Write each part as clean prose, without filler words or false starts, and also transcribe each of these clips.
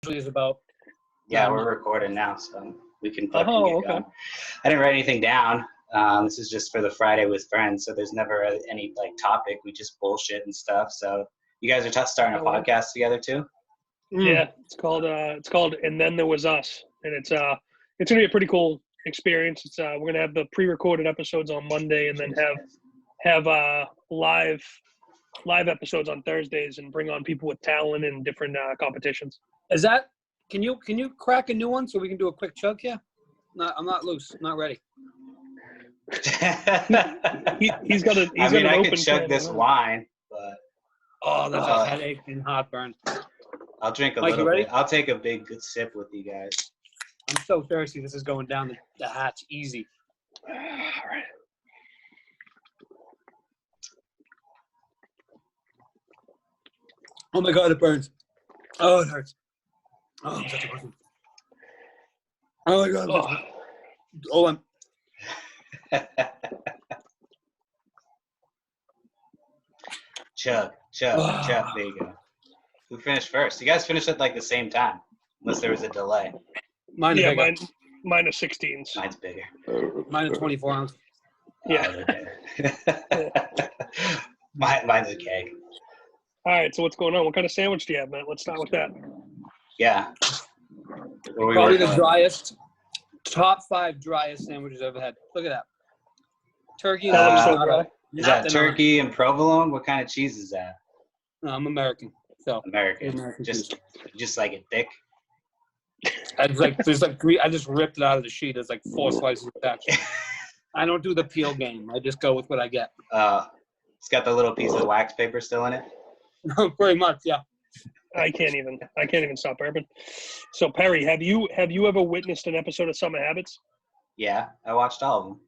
is about. Yeah, we're recording now, so we can fucking Oh, get okay. going. I didn't write anything down. This is just for the Friday with friends, so there's never any like topic. We just bullshit and stuff. So you guys are starting a podcast together too? Yeah, it's called And Then There Was Us, and it's gonna be a pretty cool experience. It's we're gonna have the pre-recorded episodes on Monday, and then have live episodes on Thursdays, and bring on people with talent and different competitions. Is that? Can you crack a new one so we can do a quick chug here? No, I'm not loose. Not ready. He's got an open I could chug this wine, but that's a headache and heartburn. I'll drink a Mike, little you ready? bit. I'll take a big good sip with you guys. I'm so thirsty. This is going down the hatch easy. All right. Oh my God, it burns. Oh, it hurts. Oh, I'm such a pussy. Oh my God. Oh, I'm. Chug. There you go. Who finished first? You guys finished at like the same time, unless there was a delay. Mine is bigger. Mine is 16s. Mine's bigger. Mine is 24 ounce. Yeah. Mine's a keg. All right, so what's going on? What kind of sandwich do you have, Matt? Let's start with that. Yeah. Probably the driest, top 5 driest sandwiches I've ever had. Look at that. Turkey. That looks so dry. Is that turkey and provolone? What kind of cheese is that? No, I'm American. So American just like it thick. I just ripped it out of the sheet. There's like 4 slices of that. I don't do the peel game. I just go with what I get. It's got the little piece of wax paper still in it. No, pretty much, yeah. I can't even stop burping. So Perry, have you ever witnessed an episode of Summer Habits? Yeah, I watched all of them.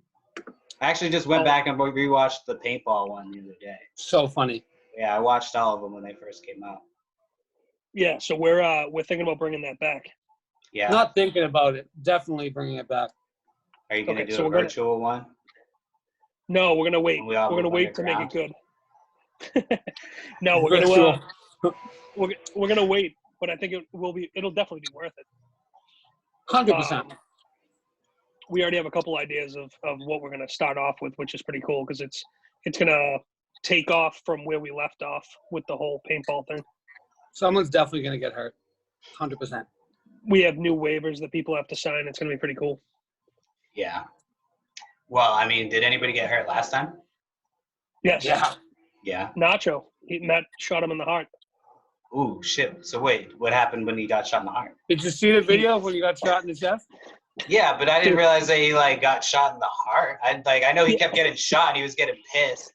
I actually just went back and rewatched the paintball one the other day. So funny. Yeah, I watched all of them when they first came out. Yeah, so we're thinking about bringing that back. Yeah. Not thinking about it. Definitely bringing it back. Are you gonna do a virtual one? No, we're gonna wait. We're gonna wait to make it good. No, we're gonna wait, but I think it'll definitely be worth it. 100%. We already have a couple ideas of what we're gonna start off with, which is pretty cool because it's gonna take off from where we left off with the whole paintball thing. Someone's definitely gonna get hurt. 100%. We have new waivers that people have to sign. It's gonna be pretty cool. Yeah. Well, I mean, did anybody get hurt last time? Yes. Yeah. Nacho. Matt shot him in the heart. Ooh, shit. So wait, what happened when he got shot in the heart? Did you see the video of when he got shot in the chest? Yeah, but I didn't realize that he got shot in the heart. I know he kept getting shot and he was getting pissed.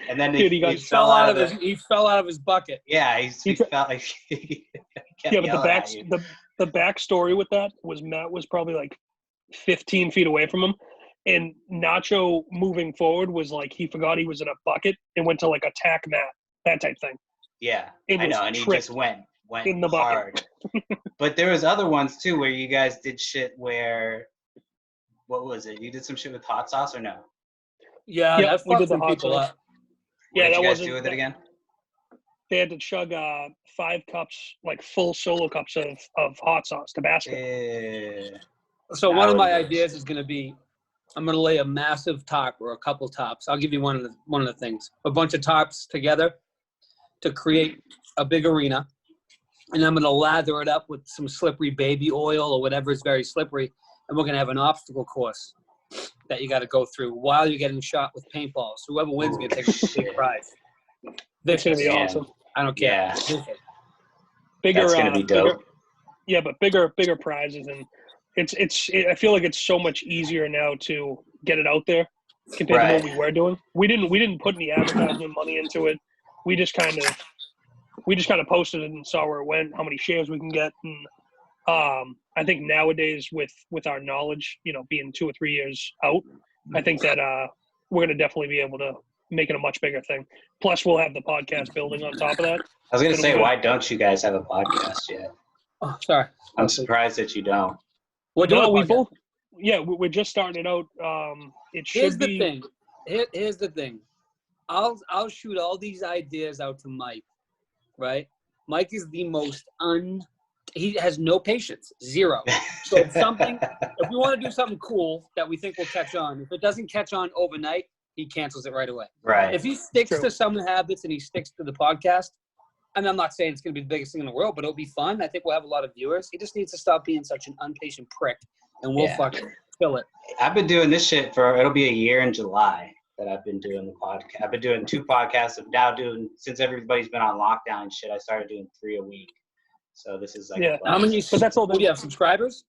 And then he fell out of he fell out of his bucket. Yeah, he felt like he kept the backstory with that was Matt was probably like 15 feet away from him. And Nacho moving forward was like he forgot he was in a bucket and went to like attack Matt, that type thing. Yeah, I know, and he just went in the hard. But there was other ones too where you guys did shit where, what was it? You did some shit with hot sauce or no? Yeah, that we did the hot sauce. Yeah, that was. What did you guys do with it again? They had to chug 5 cups, like full solo cups of hot sauce, Tabasco. So one of my ideas is going to be, I'm going to lay a massive top or a couple tops. I'll give you one of the things. A bunch of tops together to create a big arena. And I'm going to lather it up with some slippery baby oil or whatever is very slippery. And we're going to have an obstacle course that you got to go through while you're getting shot with paintballs. Whoever wins is going to take a big prize. This is going to be awesome. I don't care. Yeah. Bigger, that's going to be dope. Bigger prizes. And I feel like it's so much easier now to get it out there compared to what we were doing. We didn't put any advertisement money into it. We just kind of posted it and saw where it went, how many shares we can get. And I think nowadays with our knowledge, being 2 or 3 years out, I think that we're going to definitely be able to make it a much bigger thing. Plus, we'll have the podcast building on top of that. I was going to say, why don't you guys have a podcast yet? Oh, sorry. I'm surprised that you don't. We're just starting it out. Here's the thing. Here's the thing. I'll shoot all these ideas out to Mike, right? Mike is the most he has no patience, zero. So if we want to do something cool that we think will catch on, if it doesn't catch on overnight, he cancels it right away. Right. If he sticks to some habits and he sticks to the podcast, I mean, I'm not saying it's going to be the biggest thing in the world, but it'll be fun. I think we'll have a lot of viewers. He just needs to stop being such an impatient prick, and we'll fucking kill it. I've been doing this shit it'll be a year in July that I've been doing the podcast. I've been doing 2 podcasts. I'm now doing, since everybody's been on lockdown and shit, I started doing 3 a week. So this is like, how many? But that's all. Do you have subscribers?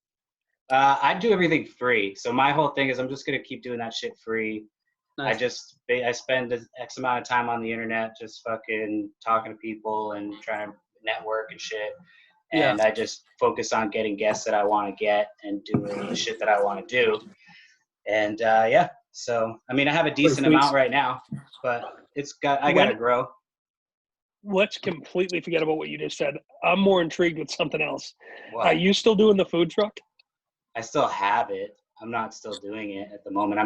I do everything free. So my whole thing is I'm just gonna keep doing that shit free. Nice. I spend X amount of time on the internet just fucking talking to people and trying to network and shit. And I just focus on getting guests that I want to get and doing the shit that I want to do. And so I mean I have a decent amount right now, but I gotta grow. Let's completely forget about what you just said. I'm more intrigued with something else. What? Are you still doing the food truck? I still have it. I'm not still doing it at the moment.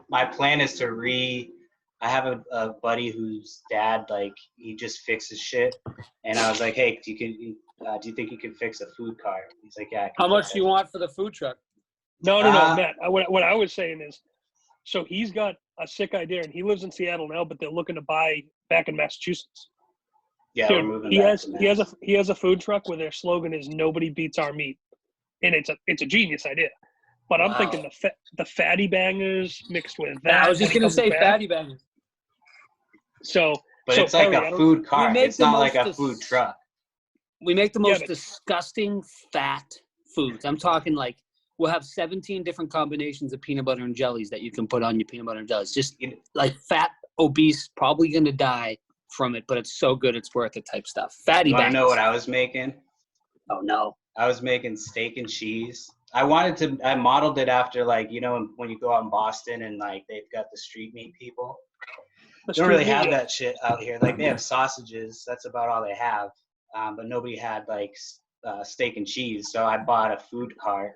My plan is I have a buddy whose dad, like, he just fixes shit. And I was like, hey, do you think you can fix a food cart? He's like, yeah. How much do you want for the food truck? No, Matt. What I was saying is, so he's got a sick idea, and he lives in Seattle now, but they're looking to buy back in Massachusetts. Yeah, dude, we're moving he back has a food truck where their slogan is "Nobody beats our meat," and it's a genius idea. But I'm thinking the fatty bangers mixed with that. I was just gonna say fatty bangers. But it's like a food cart. It's not like a food truck. We make the most disgusting fat foods. I'm talking like we'll have 17 different combinations of peanut butter and jellies that you can put on your peanut butter and jellies. Just like fat, obese, probably gonna die from it, but it's so good it's worth it type stuff. Fatty bangers. You wanna know what I was making? Oh no. I was making steak and cheese. I modeled it after, like, you know, when you go out in Boston and like they've got the street meat people. They don't really have that shit out here. Like they have sausages. That's about all they have. But nobody had like steak and cheese. So I bought a food cart,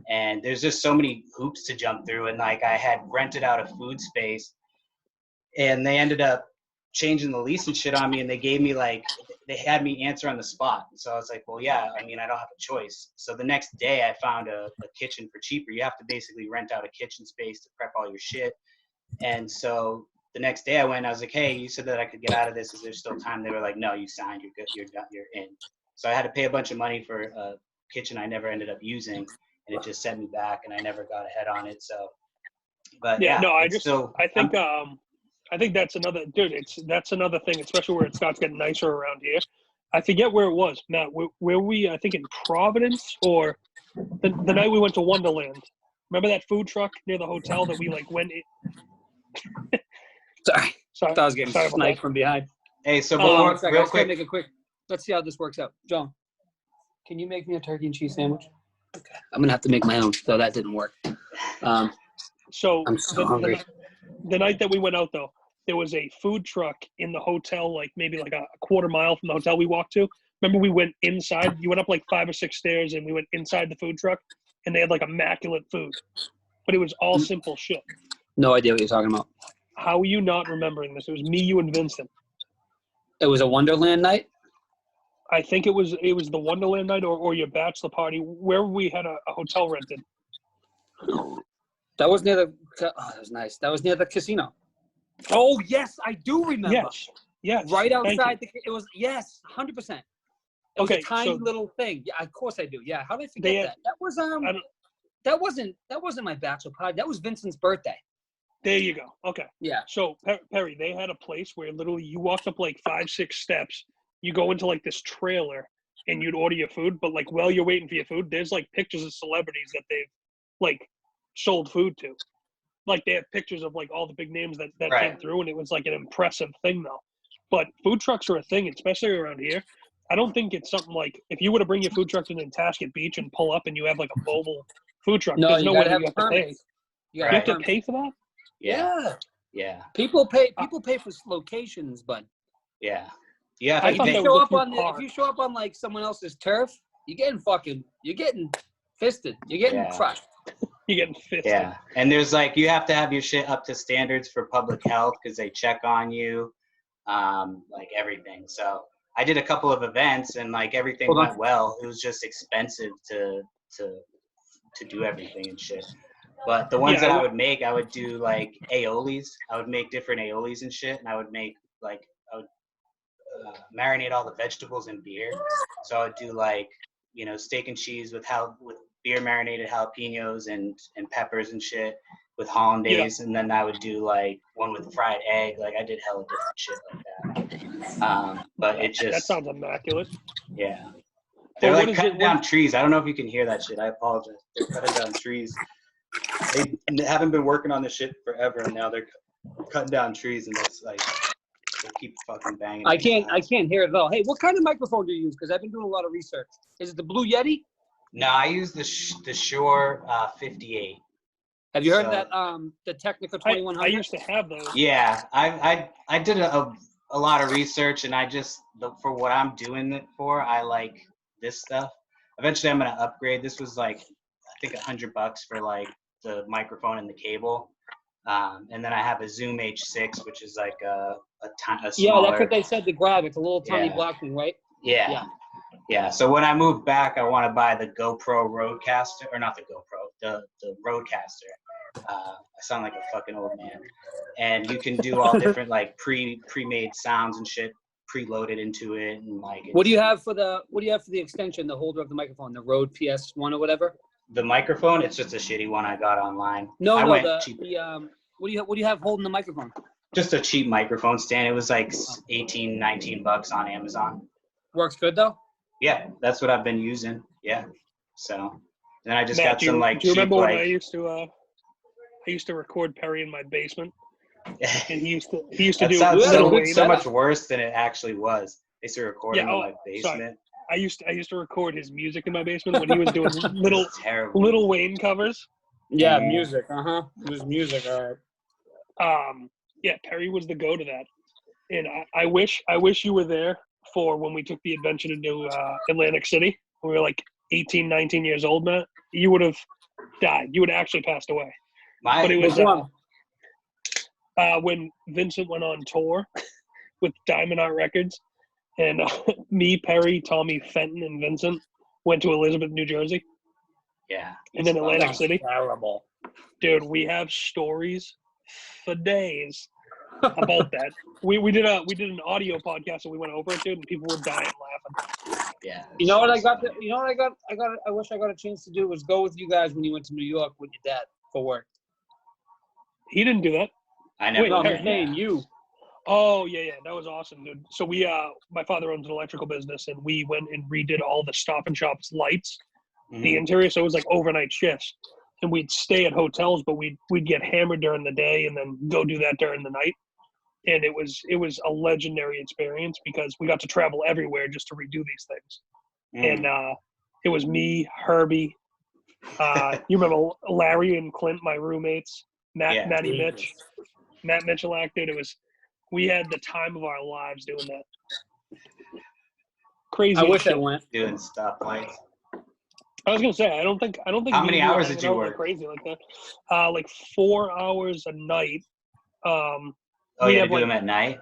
and there's just so many hoops to jump through. And like I had rented out a food space, and they ended up changing the lease and shit on me, and they had me answer on the spot. So I was like, well, yeah, I mean, I don't have a choice. So the next day I found a kitchen for cheaper. You have to basically rent out a kitchen space to prep all your shit. And so the next day I went, I was like, hey, you said that I could get out of this. Is there still time? They were like, no, you signed, you're good, you're done, you're in. So I had to pay a bunch of money for a kitchen I never ended up using, and it just set me back, and I never got ahead on it. So, but I think that's another thing, especially where it starts getting nicer around here. I forget where it was, Matt. Where we, I think in Providence, or the night we went to Wonderland. Remember that food truck near the hotel that we like went in? Sorry. I thought I was getting sniped from behind. Hey, so real quick. Make it quick. Let's see how this works out. John, can you make me a turkey and cheese sandwich? Okay. I'm going to have to make my own, so that didn't work. So I'm so hungry. The night that we went out, though, there was a food truck in the hotel, like maybe like a quarter mile from the hotel we walked to. Remember, we went inside. You went up like 5 or 6 stairs, and we went inside the food truck, and they had like immaculate food. But it was all simple shit. No idea what you're talking about. How are you not remembering this? It was me, you, and Vincent. It was a Wonderland night? I think it was the Wonderland night or your bachelor party, where we had a hotel rented. That was near that was nice. That was near the casino. Oh, yes, I do remember. Yes. Right outside it was, yes, 100%. It was a tiny little thing. Yeah, of course I do. Yeah, how did I forget that? That was that wasn't my bachelor party. That was Vincent's birthday. There you go. Okay. Yeah. So Perry, they had a place where literally you walked up like 5-6 steps, you go into like this trailer, and you'd order your food. But like while you're waiting for your food, there's like pictures of celebrities that they've like sold food to. Like they have pictures of like all the big names that came through, and it was like an impressive thing though. But food trucks are a thing, especially around here. I don't think it's something like if you were to bring your food truck to Nantasket Beach and pull up and you have like a mobile food truck, there's no way you have to pay. You have to pay for that? Yeah. People pay for locations, but yeah. Yeah. If you show up on like someone else's turf, you're getting fisted. You're getting crushed. You're getting fisted. Yeah. And there's like you have to have your shit up to standards for public health because they check on you, like everything. So I did a couple of events and like everything went well. It was just expensive to do everything and shit. But the ones that I would make, I would do like aiolis. I would make different aiolis and shit, and I would make like I would marinate all the vegetables in beer. So I would do like, you know, steak and cheese with beer marinated jalapenos and peppers and shit with hollandaise, and then I would do like one with fried egg. Like I did hella different shit like that. But it just that sounds immaculate. Yeah, they're like cutting down trees. I don't know if you can hear that shit. I apologize. They're cutting down trees. They haven't been working on this shit forever, and now they're cutting down trees, and it's like they keep fucking banging. I can't hear it at all. Hey, what kind of microphone do you use? Because I've been doing a lot of research. Is it the Blue Yeti? No, I use the Shure 58. Have you heard that the Technica 2100? I used to have those. Yeah, I did a lot of research, and for what I'm doing it for, I like this stuff. Eventually, I'm gonna upgrade. This was like I think $100 for like the microphone and the cable, and then I have a Zoom H6, which is like a smaller. Yeah, that's what they said to grab. It's a little tiny black thing, right? Yeah. So when I move back, I want to buy the GoPro Rodecaster, or not the GoPro, the Rodecaster. I sound like a fucking old man. And you can do all different like pre-made sounds and shit preloaded into it, and like. What do you have for the extension, the holder of the microphone, the Rode PS1 or whatever? The microphone, it's just a shitty one I got online. No, what do you have holding the microphone? Just a cheap microphone stand. It was like $18-19 on Amazon. Works good though? Yeah, that's what I've been using. Yeah. So then I just got some like. Do you remember when I used to record Perry in my basement? And he used to do so much worse than it actually was. They used to record in my basement. Sorry. I used to record his music in my basement when he was doing little Wayne covers. Yeah, music. It was music. All right. Yeah, Perry was the go to that, and I wish you were there for when we took the adventure to do Atlantic City. We were like 18, 19 years old, Matt. You would have died. You would have actually passed away. But it was when Vincent went on tour with Diamond Art Records, and me, Perry, Tommy, Fenton, and Vincent went to Elizabeth, New Jersey. Yeah. And then Atlantic City. Terrible. Dude, we have stories for days about that. We did an audio podcast and we went over it, dude, and people were dying laughing. Yeah. You know what I got? I wish I got a chance to do was go with you guys when you went to New York with your dad for work. He didn't do that. I never. Wait, I'm saying you. Oh yeah, that was awesome, dude. So we, my father owns an electrical business, and we went and redid all the Stop and Shop's lights, the interior. So it was like overnight shifts, and we'd stay at hotels, but we'd get hammered during the day and then go do that during the night. And it was a legendary experience because we got to travel everywhere just to redo these things. And it was me, Herbie, you remember Larry and Clint, my roommates, Matt Mitchellak, dude. We had the time of our lives doing that. Crazy. I wish I went doing stoplights. I was gonna say I don't think. How many hours did you work? Crazy like that. Like 4 hours a night. You had to do them at night?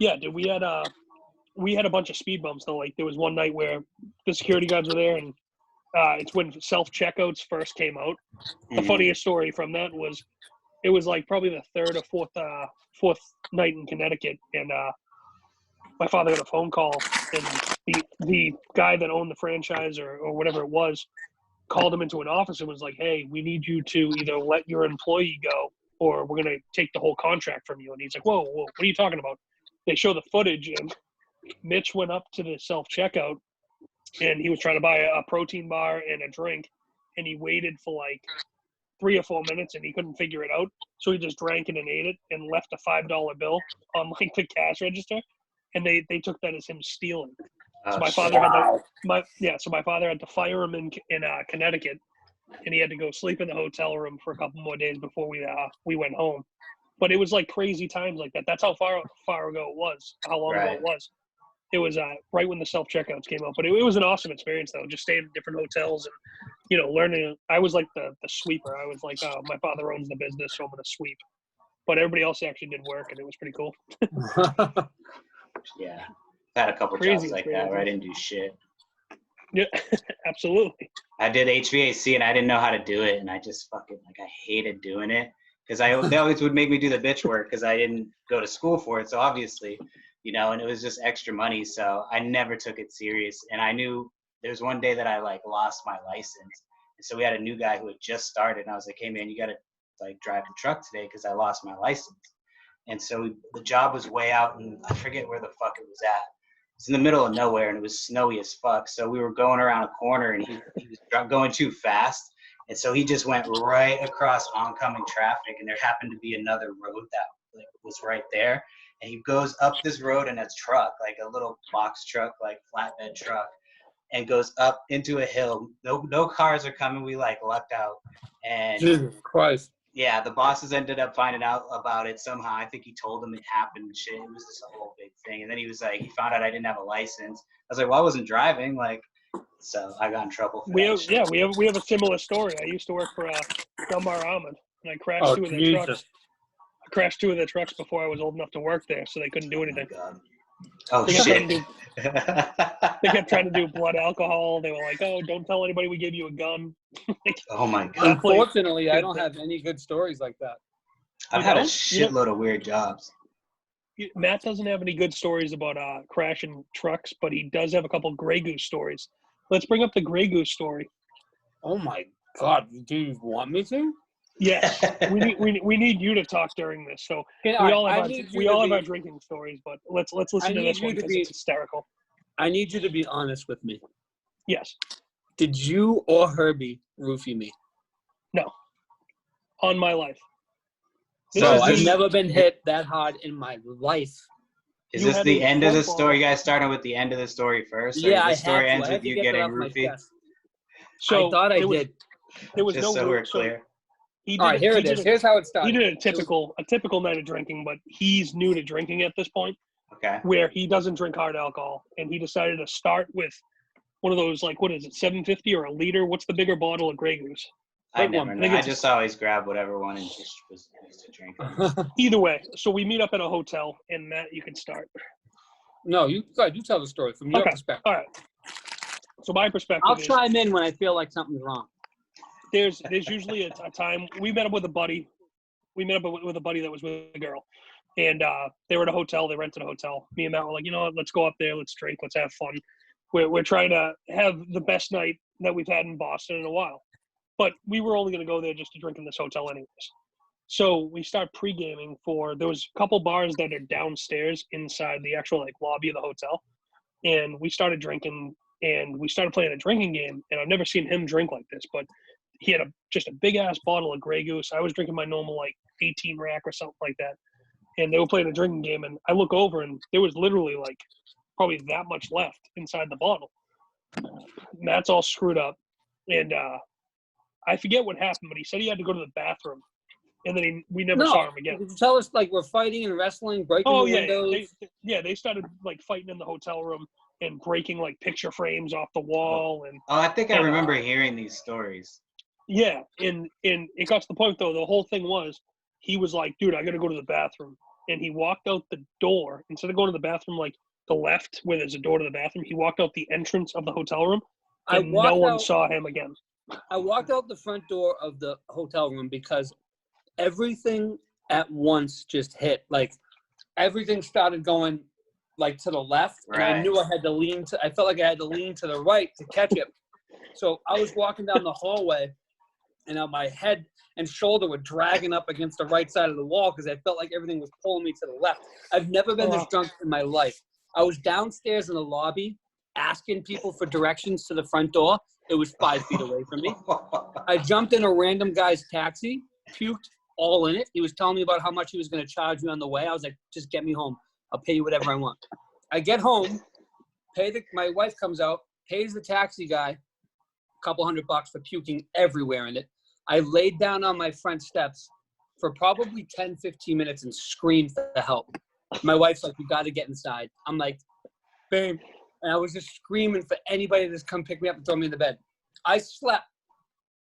Yeah, dude. We had a bunch of speed bumps though. Like there was one night where the security guards were there, and it's when self-checkouts first came out. The funniest story from that was it was like probably the third or fourth night in Connecticut, and my father got a phone call, and the guy that owned the franchise or whatever it was called him into an office and was like, "Hey, we need you to either let your employee go or we're going to take the whole contract from you." And he's like, whoa, what are you talking about? They show the footage, and Mitch went up to the self-checkout, and he was trying to buy a protein bar and a drink, and he waited for like 3 or 4 minutes, and he couldn't figure it out. So he just drank it and ate it and left a $5 bill on like the cash register, and they took that as him stealing. So my father had to fire him in Connecticut, and he had to go sleep in the hotel room for a couple more days before we went home. But it was like crazy times like that. That's how far ago it was, how long ago it was. It was right when the self-checkouts came out. But it was an awesome experience, though, just staying in different hotels and, learning. I was like the sweeper. I was like, my father owns the business, so I'm going to sweep. But everybody else actually did work, and it was pretty cool. Yeah. I've had a couple jobs like that where I didn't do shit. Yeah, absolutely. I did HVAC and I didn't know how to do it, and I just fucking I hated doing it because they always would make me do the bitch work because I didn't go to school for it. So obviously, and it was just extra money. So I never took it serious. And I knew there was one day that I lost my license, and so we had a new guy who had just started, and I was like, "Hey man, you got to drive the truck today because I lost my license." And so the job was way out, and I forget where the fuck it was at. It's in the middle of nowhere, and it was snowy as fuck. So we were going around a corner, and he was going too fast. And so he just went right across oncoming traffic, and there happened to be another road that was right there. And he goes up this road in a truck, like a little box truck, flatbed truck, and goes up into a hill. No cars are coming. We lucked out. And Jesus Christ. Yeah, the bosses ended up finding out about it somehow. I think he told them it happened and shit. It was just a whole big thing. And then he was like, he found out I didn't have a license. I was like, well, I wasn't driving. So I got in trouble for that shit. Yeah, we have a similar story. I used to work for Delmar Ahmed, and I crashed two of their trucks. I crashed two of their trucks before I was old enough to work there, so they couldn't do anything. Oh, shit. They kept trying to do blood alcohol. They were like, oh, don't tell anybody we gave you a gun. Oh, my God. Unfortunately, I don't have any good stories like that. I've had a shitload of weird jobs. Matt doesn't have any good stories about crashing trucks, but he does have a couple Grey Goose stories. Let's bring up the Grey Goose story. Oh, my God. Do you want me to? Yes. we need you to talk during this. So we all have our drinking stories, but let's listen to this one because it's hysterical. I need you to be honest with me. Yes. Did you or Herbie roofie me? No. On my life. So I've never been hit that hard in my life. Is this the end of the story? You guys starting with the end of the story first? Yeah, the story ends with you getting roofied? So I thought I did. There was just no so we're clear. All right, here it is. Here's how it started. He did a typical night of drinking, but he's new to drinking at this point. Okay. Where he doesn't drink hard alcohol, and he decided to start with one of those, what is it, 750 or a liter? What's the bigger bottle of Grey Goose? I just always grab whatever one and just was used to drink. Either way, so we meet up at a hotel, and Matt, you can start. No, you tell the story from your perspective. All right. So my perspective I'll chime in when I feel like something's wrong. There's usually a time. We met up with a buddy. We met up with a buddy that was with a girl. And they were at a hotel. They rented a hotel. Me and Matt were like, you know what? Let's go up there. Let's drink. Let's have fun. We're trying to have the best night that we've had in Boston in a while. But we were only going to go there just to drink in this hotel anyways. So we start pre-gaming there was a couple bars that are downstairs inside the actual lobby of the hotel. And we started drinking, and we started playing a drinking game. And I've never seen him drink like this, but he had just a big-ass bottle of Grey Goose. I was drinking my normal 18 rack or something like that. And they were playing a drinking game, and I look over, and there was literally probably that much left inside the bottle. Matt's all screwed up, and I forget what happened, but he said he had to go to the bathroom, and then we never saw him again. Did you tell us we're fighting and wrestling, breaking the windows? They started fighting in the hotel room and breaking picture frames off the wall. And I think I remember hearing these stories. Yeah, and it got to the point though. The whole thing was he was like, "Dude, I got to go to the bathroom," and he walked out the door instead of going to the bathroom the left where there's a door to the bathroom. He walked out the entrance of the hotel room, and no one saw him again. I walked out the front door of the hotel room because everything at once just hit. Everything started going to the left, right. And I knew I had to lean to. I felt like I had to lean to the right to catch it. So I was walking down the hallway, and my head and shoulder were dragging up against the right side of the wall because I felt like everything was pulling me to the left. I've never been this drunk in my life. I was downstairs in the lobby asking people for directions to the front door. It was 5 feet away from me. I jumped in a random guy's taxi, puked all in it. He was telling me about how much he was going to charge me on the way. I was like, just get me home. I'll pay you whatever I want. I get home, my wife comes out, pays the taxi guy a couple $100 for puking everywhere in it. I laid down on my front steps for probably 10, 15 minutes and screamed for help. My wife's like, you got to get inside. I'm like, babe. And I was just screaming for anybody to just come pick me up and throw me in the bed. I slept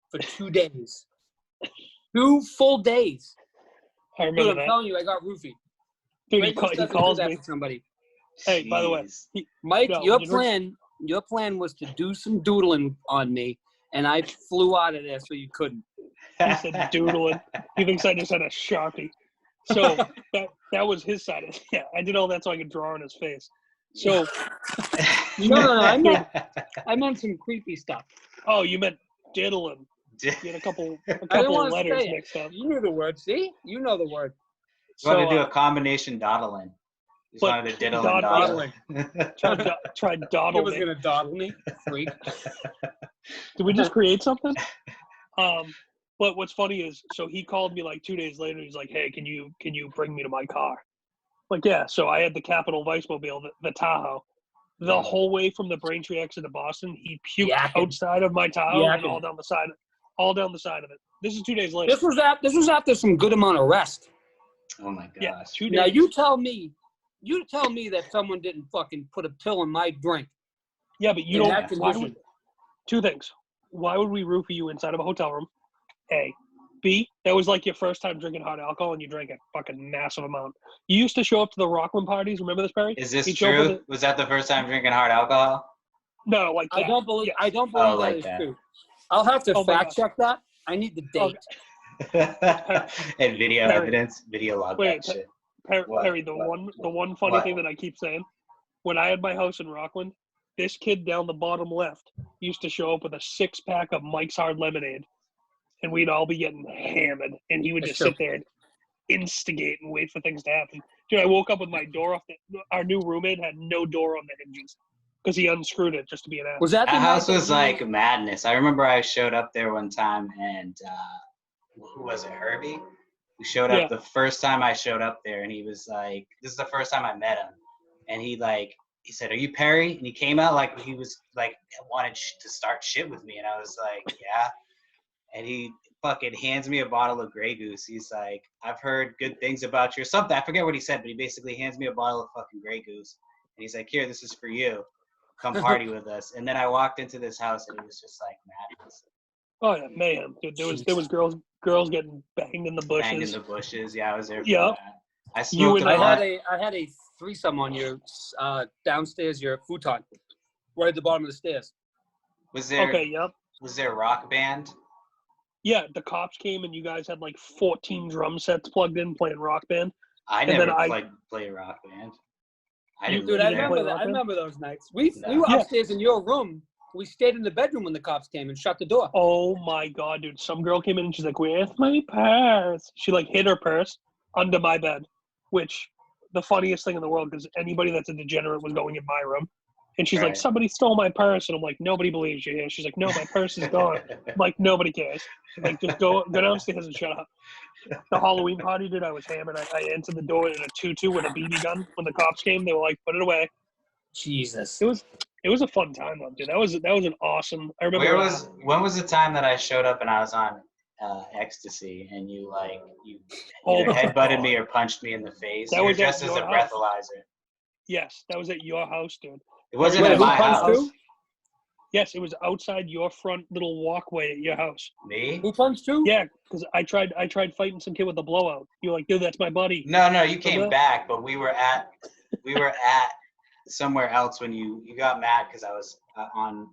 for 2 days. 2 full days. I remember Dude, I'm telling you, I got roofied. Dude, he calls me. Somebody. Hey, by the way, Mike, your plan was to do some doodling on me, and I flew out of there so you couldn't. He said doodling. He thinks I just had a Sharpie. So that was his side of it. Yeah, I did all that so I could draw on his face. So no, I meant some creepy stuff. Oh, you meant diddling. You had a couple of letters mixed up. You knew the word. See? You know the word. You wanted to do a combination dawdling. You just wanted to diddle and dawdling. Try dawdle. He was going to dawdle me. Freak. Did we just create something? But what's funny is, so he called me like 2 days later. He's like, "Hey, can you bring me to my car?" Like, yeah. So I had the Capital Vice-Mobile, the Tahoe. The whole way from the Braintree exit to Boston, he puked outside of my Tahoe and all down the side of it. This is 2 days later. This was after some good amount of rest. Oh my gosh. Yeah, 2 days. Now you tell me that someone didn't fucking put a pill in my drink. Yeah, but you don't. Two things. Why would we roofie you inside of a hotel room? A. B. That was like your first time drinking hot alcohol and you drank a fucking massive amount. You used to show up to the Rockland parties. Remember this, Perry? Is this true? Was that the first time drinking hard alcohol? No, like that. I don't believe that is true. I'll have to fact check that. I need the date. Okay. And video evidence, video log that shit. Perry, the one funny thing that I keep saying, when I had my house in Rockland, this kid down the bottom left used to show up with a 6-pack of Mike's Hard Lemonade, and we'd all be getting hammered, and he would just sit there and instigate and wait for things to happen. Dude, I woke up with my door off. Our new roommate had no door on the hinges because he unscrewed it just to be an ass. That house was like madness. I remember I showed up there one time, and who was it, Herbie? Who showed up the first time I showed up there, and he was like, this is the first time I met him, and he said, "Are you Perry?" And he came out like he was like wanted to start shit with me, and I was like, "Yeah." And he fucking hands me a bottle of Grey Goose. He's like, "I've heard good things about you," or something. I forget what he said, but he basically hands me a bottle of fucking Grey Goose, and he's like, "Here, this is for you. Come party with us." And then I walked into this house, and it was just like madness. Oh yeah, mayhem, dude. There was girls getting banged in the bushes. Banged in the bushes. Yeah, I was there. For yeah. That. I smoked I had a threesome on your downstairs, your futon, right at the bottom of the stairs. Was there? Okay. Yep. Was there a rock band? Yeah, the cops came and you guys had like 14 drum sets plugged in playing Rock Band. I never played Rock Band. I didn't. Dude, I remember those nights. We were upstairs in your room. We stayed in the bedroom when the cops came and shut the door. Oh my god, dude! Some girl came in and she's like, "Where's my purse?" She like hid her purse under my bed, which the funniest thing in the world because anybody that's a degenerate was going in my room. And she's like, "Somebody stole my purse." And I'm like, "Nobody believes you here." She's like, "No, my purse is gone." I'm like, "Nobody cares." She's like, "Just go downstairs and shut up." The Halloween party, dude, I was hammered. I entered the door in a tutu with a BB gun. When the cops came, they were like, "Put it away." Jesus. It was a fun time, though, dude. That was an awesome. I remember. When was the time that I showed up and I was on ecstasy and you either headbutted me or punched me in the face? That was dressed as a breathalyzer. Yes, that was at your house, dude. It wasn't at my house. Too? Yes, it was outside your front little walkway at your house. Me? Who punched too? Yeah, because I tried fighting some kid with a blowout. You're like, "Dude, that's my buddy." No, you came back, but we were at somewhere else when you got mad because I was on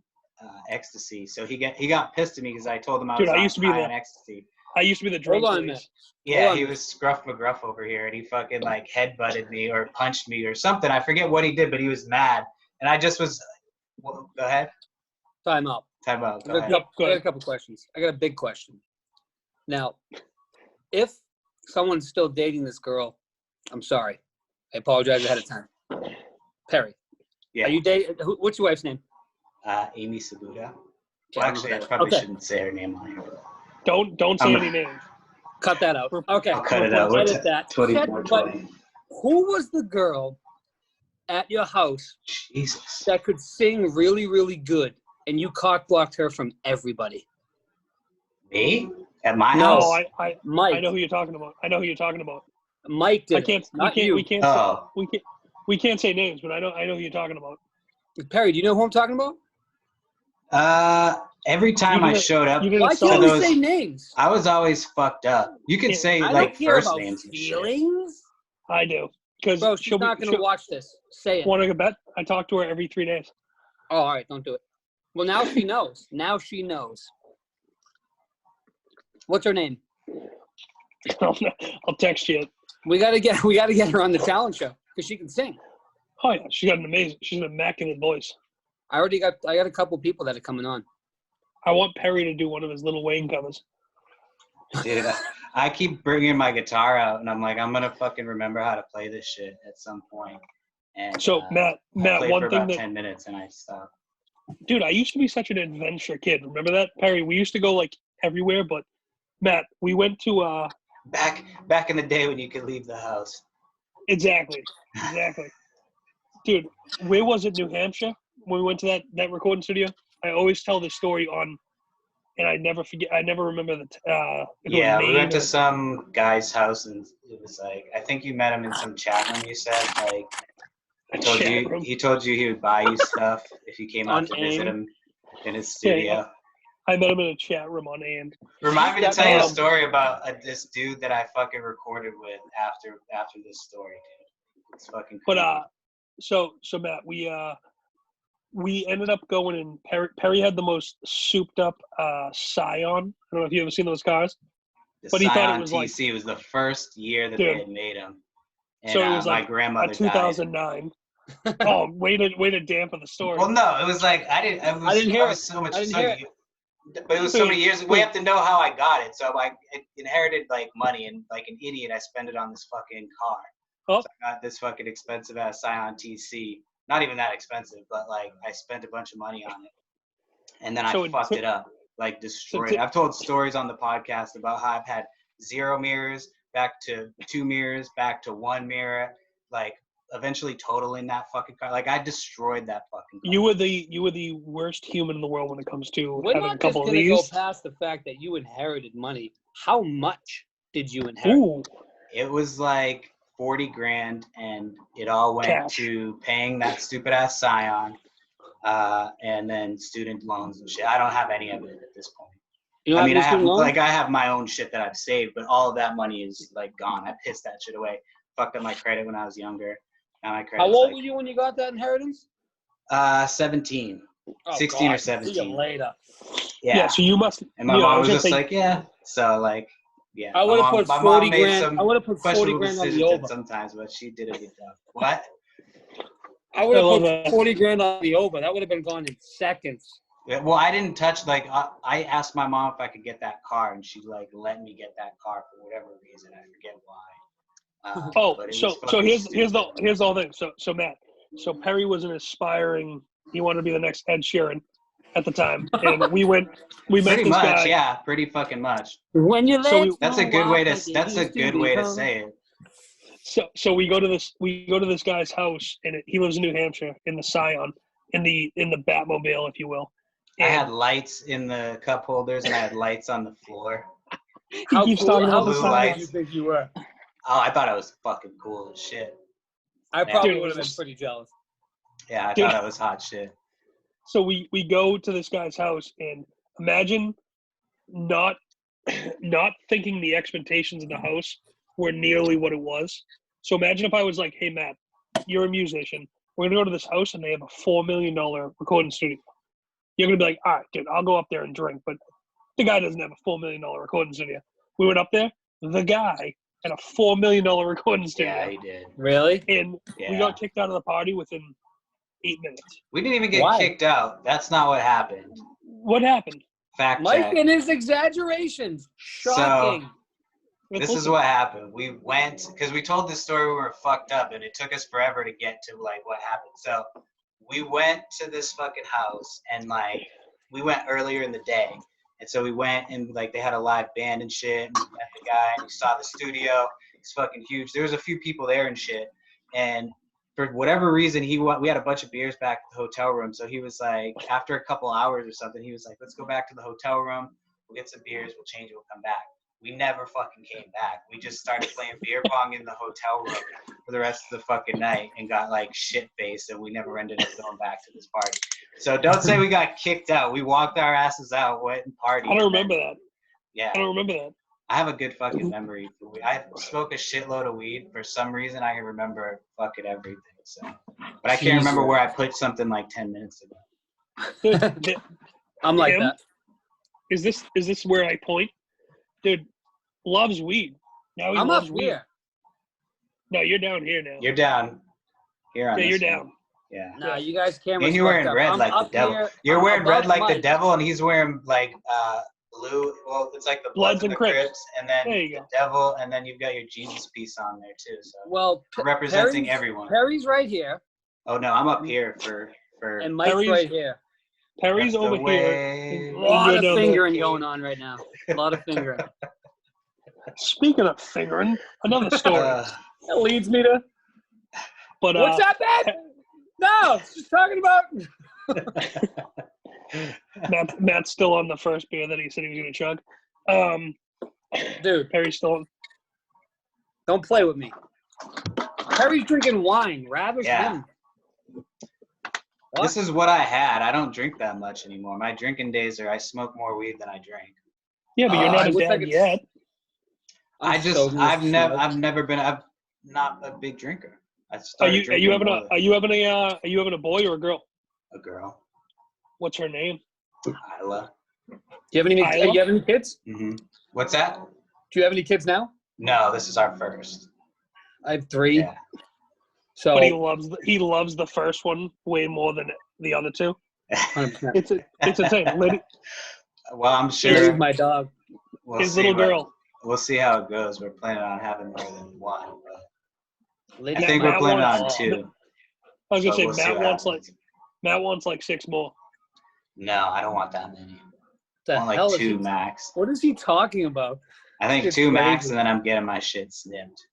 ecstasy. So he got pissed at me because I told him I was on ecstasy. I used to be the drug police. Yeah, he was Scruff McGruff over here, and he fucking like headbutted me or punched me or something. I forget what he did, but he was mad, and I just was. Well, go ahead. Time out. Go ahead. I got a couple questions. I got a big question. Now, if someone's still dating this girl, I'm sorry. I apologize ahead of time. Perry. Yeah. Are you dating? What's your wife's name? Amy Sabuda. Well, actually, I probably shouldn't say her name on here. Don't say any names. Cut that out. Okay. I'll cut it out. Edit that. But who was the girl at your house that could sing really, really good, and you cock-blocked her from everybody? Me? At my house? No, Mike. I know who you're talking about. Mike did. We can't say names, but I know who you're talking about. Perry, do you know who I'm talking about? Every time I showed up, why can't you say names? I was always fucked up. You can say like first names and feelings. I do. Because Bro, she's not going to watch this. Say it. Want to bet? I talk to her every 3 days. Oh, all right. Don't do it. Well, now she knows. Now she knows. What's her name? I'll text you. We gotta get her on the talent show because she can sing. Oh yeah, she's an immaculate voice. I got a couple people that are coming on. I want Perry to do one of his Lil Wayne covers. Dude, I keep bringing my guitar out, and I'm like, I'm gonna fucking remember how to play this shit at some point. And so Matt, I played one for thing about that 10 minutes, and I stopped. Dude, I used to be such an adventure kid. Remember that, Perry? We used to go like everywhere, but Matt, we went to back in the day when you could leave the house. Exactly. Dude, where was it? New Hampshire? When we went to that recording studio? I always tell this story and I never forget. I never remember Yeah, we went to some guy's house, and it was like, I think you met him in some chat room. You said like, he told you he would buy you stuff if you came out to visit him in his studio. Yeah, I met him in a chat room on AIM. Remind me to tell you a story about this dude that I fucking recorded with after this story, dude. It's fucking crazy. But so Matt, we ended up going in. Perry had the most souped up Scion. I don't know if you ever seen those cars. But he thought it was TC was the first year that they had made them. And, so it was my like grandmother 2009. Oh, way to dampen the story. Well, no, it was like I didn't hear it. But it was so many years. We have to know how I got it. So I inherited like money, and like an idiot, I spent it on this fucking car. Oh. So I got this fucking expensive ass Scion TC. Not even that expensive, but like I spent a bunch of money on it, and then I fucked it up, like destroyed it. I've told stories on the podcast about how I've had 0 mirrors, back to 2 mirrors, back to 1 mirror, like eventually totaling that fucking car. Like I destroyed that fucking car. You were the worst human in the world when it comes to having a couple of these. We're not just gonna go past the fact that you inherited money. How much did you inherit? Ooh. It was like 40 grand, and it all went to paying that stupid ass Scion, and then student loans and shit. I don't have any of it at this point. I mean, I have my own shit that I've saved, but all of that money is like gone. I pissed that shit away. Fucked up my credit when I was younger. Now my credit. How old were you when you got that inheritance? 17, 16 or 17. See you later. Yeah. So you must. And my mom was just like, yeah. So like. Yeah, I would have put 40 grand. I would have put 40 grand on the over. Sometimes, but she did a good job. What? I would have put 40 grand on the over. That would have been gone in seconds. Yeah, well, I didn't touch. Like, I asked my mom if I could get that car, and she like let me get that car for whatever reason. I forget why. So here's all thing. So Matt, so Perry was an aspiring. He wanted to be the next Ed Sheeran at the time, and we met pretty this much, guy. Yeah, pretty fucking much. When you that's a good way to say it. So we go to this guy's house, and he lives in New Hampshire, in the Scion, in the Batmobile, if you will. And I had lights in the cup holders, and I had lights on the floor. How blue lights you think you were? Oh, I thought I was fucking cool as shit. I probably would have been pretty jealous. Yeah, I thought I was hot shit. So we go to this guy's house, and imagine not thinking the expectations of the house were nearly what it was. So imagine if I was like, hey, Matt, you're a musician. We're going to go to this house, and they have a $4 million recording studio. You're going to be like, all right, dude, I'll go up there and drink. But the guy doesn't have a $4 million recording studio. We went up there. The guy had a $4 million recording studio. Yeah, he did. Really? And we got kicked out of the party within 8 minutes. We didn't even get kicked out. That's not what happened. What happened? Fact Mike check. and his exaggerations. Shocking. So, this is what happened. We went, because we told this story, we were fucked up, and it took us forever to get to, like, what happened. So we went to this fucking house, and, like, we went earlier in the day. And so we went, and, like, they had a live band and shit, and we met the guy, and we saw the studio. It's fucking huge. There was a few people there and shit. And for whatever reason, we had a bunch of beers back at the hotel room. So he was like, after a couple hours or something, he was like, let's go back to the hotel room. We'll get some beers. We'll change it. We'll come back. We never fucking came back. We just started playing beer pong in the hotel room for the rest of the fucking night and got like shit faced, and we never ended up going back to this party. So don't say we got kicked out. We walked our asses out, went and partied. I don't remember that. Yeah. I don't remember that. I have a good fucking memory for weed. I smoke a shitload of weed. For some reason, I can remember fucking everything. So, but I can't remember where I put something like 10 minutes ago. Dude, I'm like that. Is this where I point? Dude, loves weed. Now he I'm loves up weed. here. No, you're down here now. You're down here on Yeah, this you're one. down. Yeah. Nah, you guys can't. And you're wearing red like the devil. You're wearing red like the devil, and he's wearing like blue. Well, it's like the Bloods and the Crips, and then the devil, and then you've got your Jesus piece on there too. So representing everyone. Perry's right here. Oh no, I'm up here for. And Mike's right here. Perry's over here. A lot of fingering going on right now. A lot of fingering. Speaking of fingering, another story. That leads me to. But what's that, man? No, just talking about. Matt's still on the first beer that he said he was going to chug. Dude, Perry's still. Don't play with me. Perry's drinking wine. Ravish him. What? This is what I had. I don't drink that much anymore. My drinking days are I smoke more weed than I drink. Yeah, but you're not as bad yet. I've never been. I'm not a big drinker. Are you having a boy or a girl? A girl. What's her name? Isla. Do you have any kids? Mm-hmm. What's that? Do you have any kids now? No, this is our first. I have 3. Yeah. So, but he loves the first one way more than the other two. 100%. It's insane. Well, I'm sure. My dog. His little girl. We'll see how it goes. We're planning on having more than one. But I think we're planning on 2. I was gonna say Matt wants like 6 more. No, I don't want that many. I want like 2 max. What is he talking about? I think 2 max, and then I'm getting my shit snipped.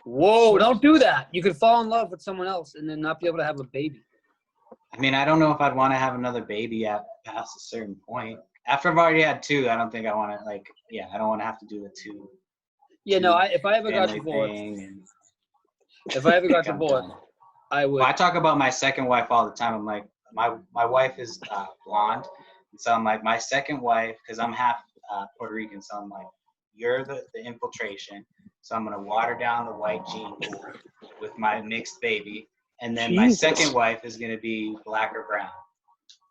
Whoa, don't do that. You could fall in love with someone else and then not be able to have a baby. I mean, I don't know if I'd want to have another baby past a certain point. After I've already had 2, I don't think I want to, I don't want to have to do the 2. Yeah, no, if I ever got divorced, I would. Well, I talk about my second wife all the time. I'm like, my wife is blonde. And so I'm like, my second wife, because I'm half Puerto Rican, so I'm like, you're the infiltration. So I'm going to water down the white gene with my mixed baby. And then my second wife is going to be black or brown.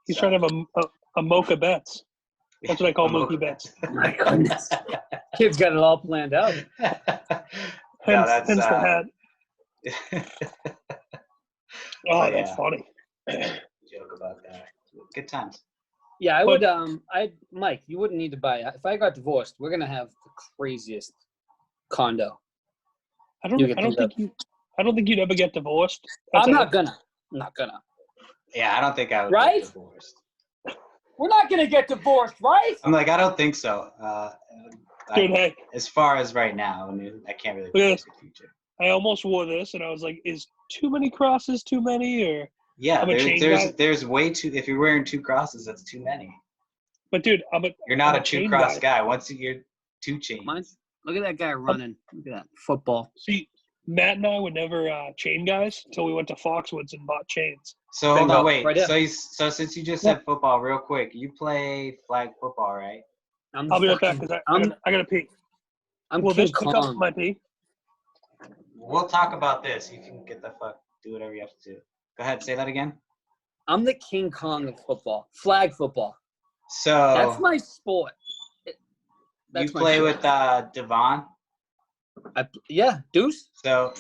He's trying to have a Mocha Betts. That's what I call Mookie Betts. My goodness. Kid's got it all planned out. Hence the hat. That's funny. Joke about that. Good times. Yeah, I would. Mike, you wouldn't need to buy. If I got divorced, we're gonna have the craziest condo. I don't think you'd ever get divorced. I'm not gonna. Yeah, I don't think I would get divorced. We're not gonna get divorced, right? I'm like, I don't think so. Dude, hey. As far as right now, I mean, I can't really predict the future. I almost wore this, and I was like, is too many crosses too many, or? Yeah, there's way too. If you're wearing 2 crosses, that's too many. But dude, you're not a 2-cross guy. Once you're 2 chains. Look at that guy running. Look at that football. See, Matt and I were never chain guys until we went to Foxwoods and bought chains. So hold on, wait. So since you just said football, real quick, you play flag football, right? I'll be right back because I gotta pee. Will this pick up my pee? We'll talk about this. You can get the fuck. Do whatever you have to do. Go ahead. Say that again. I'm the King Kong of football. Flag football. So that's my sport. You play with Devon? Deuce. So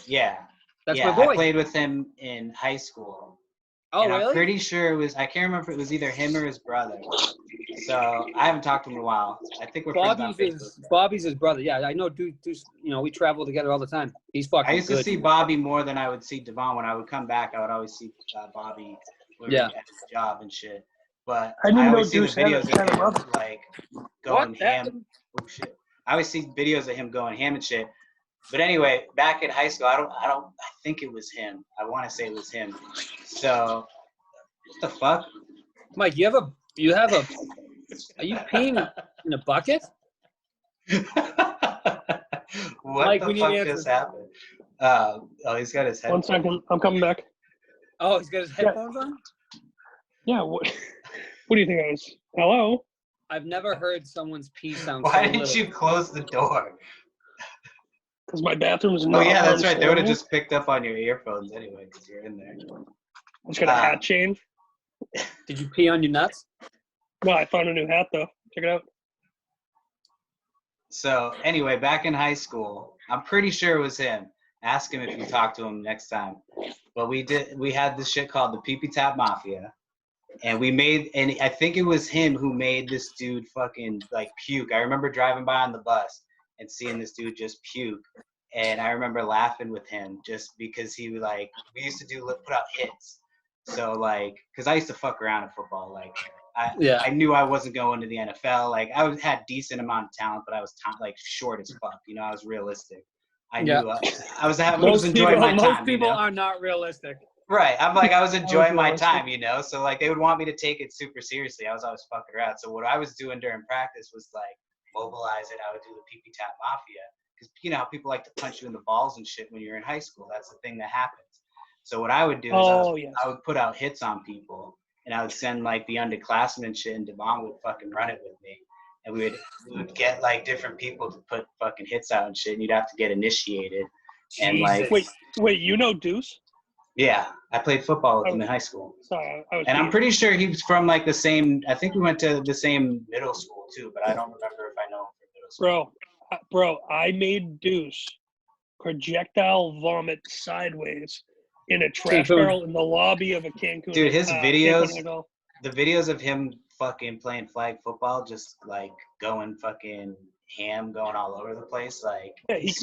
that's my boy. I played with him in high school. Oh, and really? I'm pretty sure I can't remember if it was either him or his brother. So I haven't talked to him in a while. I think we're friends on Facebook. Bobby's his brother. Yeah, I know Deuce. We travel together all the time. He's fucking good. I used to see Bobby more than I would see Devon. When I would come back, I would always see Bobby at his job and shit. But I always see the videos of him like going ham. Oh shit! I always see videos of him going ham and shit. But anyway, back in high school, I think it was him. I want to say it was him. So, what the fuck? Mike, are you peeing in a bucket? What Mike, the fuck just happened? He's got his headphones. 1 second, I'm coming back. Oh, he's got his headphones on? Yeah, what do you think I was? Hello? I've never heard someone's pee sound Why so didn't little. you close the door? Because my bathroom is Oh not. yeah, that's right. They would have just picked up on your earphones anyway because you're in there. I just got a hat change. Did you pee on your nuts? No, I found a new hat though. Check it out. So anyway, back in high school, I'm pretty sure it was him. Ask him if you talk to him next time. But we had this shit called the PP Tap Mafia. And I think it was him who made this dude fucking like puke. I remember driving by on the bus and seeing this dude just puke. And I remember laughing with him just because we used to put out hits. So like, cause I used to fuck around in football. Like I knew I wasn't going to the NFL. Like had decent amount of talent, but I was like short as fuck. You know, I was realistic. I knew I was enjoying my time. Most people are not realistic. Right. I'm like, I was enjoying my time, you know? So like they would want me to take it super seriously. I was always fucking around. So what I was doing during practice was like mobilize it. I would do the PP Tap Mafia. Because you know how people like to punch you in the balls and shit when you're in high school. That's the thing that happens. So what I would do is I would put out hits on people, and I would send like the underclassmen shit, and Devon would fucking run it with me. And we would get like different people to put fucking hits out and shit, and you'd have to get initiated. And like wait, you know Deuce? Yeah, I played football with him in high school. Sorry, I'm pretty sure he was from like the same. I think we went to the same middle school too, but I don't remember if I know him from middle school. Bro, I made Deuce projectile vomit sideways in a trash barrel in the lobby of a Cancun. Dude, his videos, the videos of him fucking playing flag football, just like going fucking ham, going all over the place. Like he's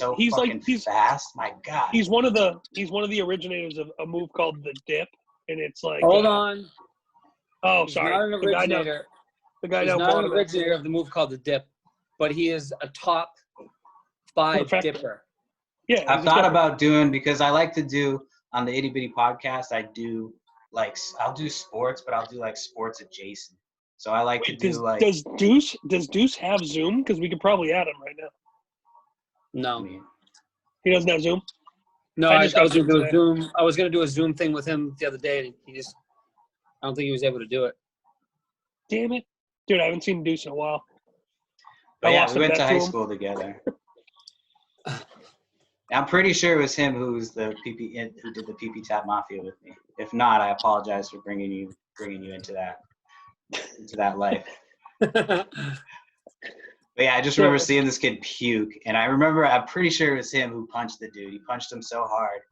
fast. My God. He's one of the originators of a move called the dip, and it's like. Hold on. Oh, he's sorry. Not an originator. The guy he's not an originator of the move called the dip, but he is a top 5 dipper. Yeah, I've thought about doing, because I like to do on the Itty Bitty podcast. I'll do sports, but I'll do like sports adjacent. So I like to do like. Does Deuce have Zoom? Because we could probably add him right now. No, he doesn't have Zoom. No, I was going to do a Zoom. I was going to do a Zoom thing with him the other day, and I don't think he was able to do it. Damn it, dude! I haven't seen Deuce in a while. But yeah, we went to high school together. I'm pretty sure it was him who did the PP Tap Mafia with me. If not, I apologize for bringing you into that life. But yeah, I just remember seeing this kid puke, and I'm pretty sure it was him who punched the dude. He punched him so hard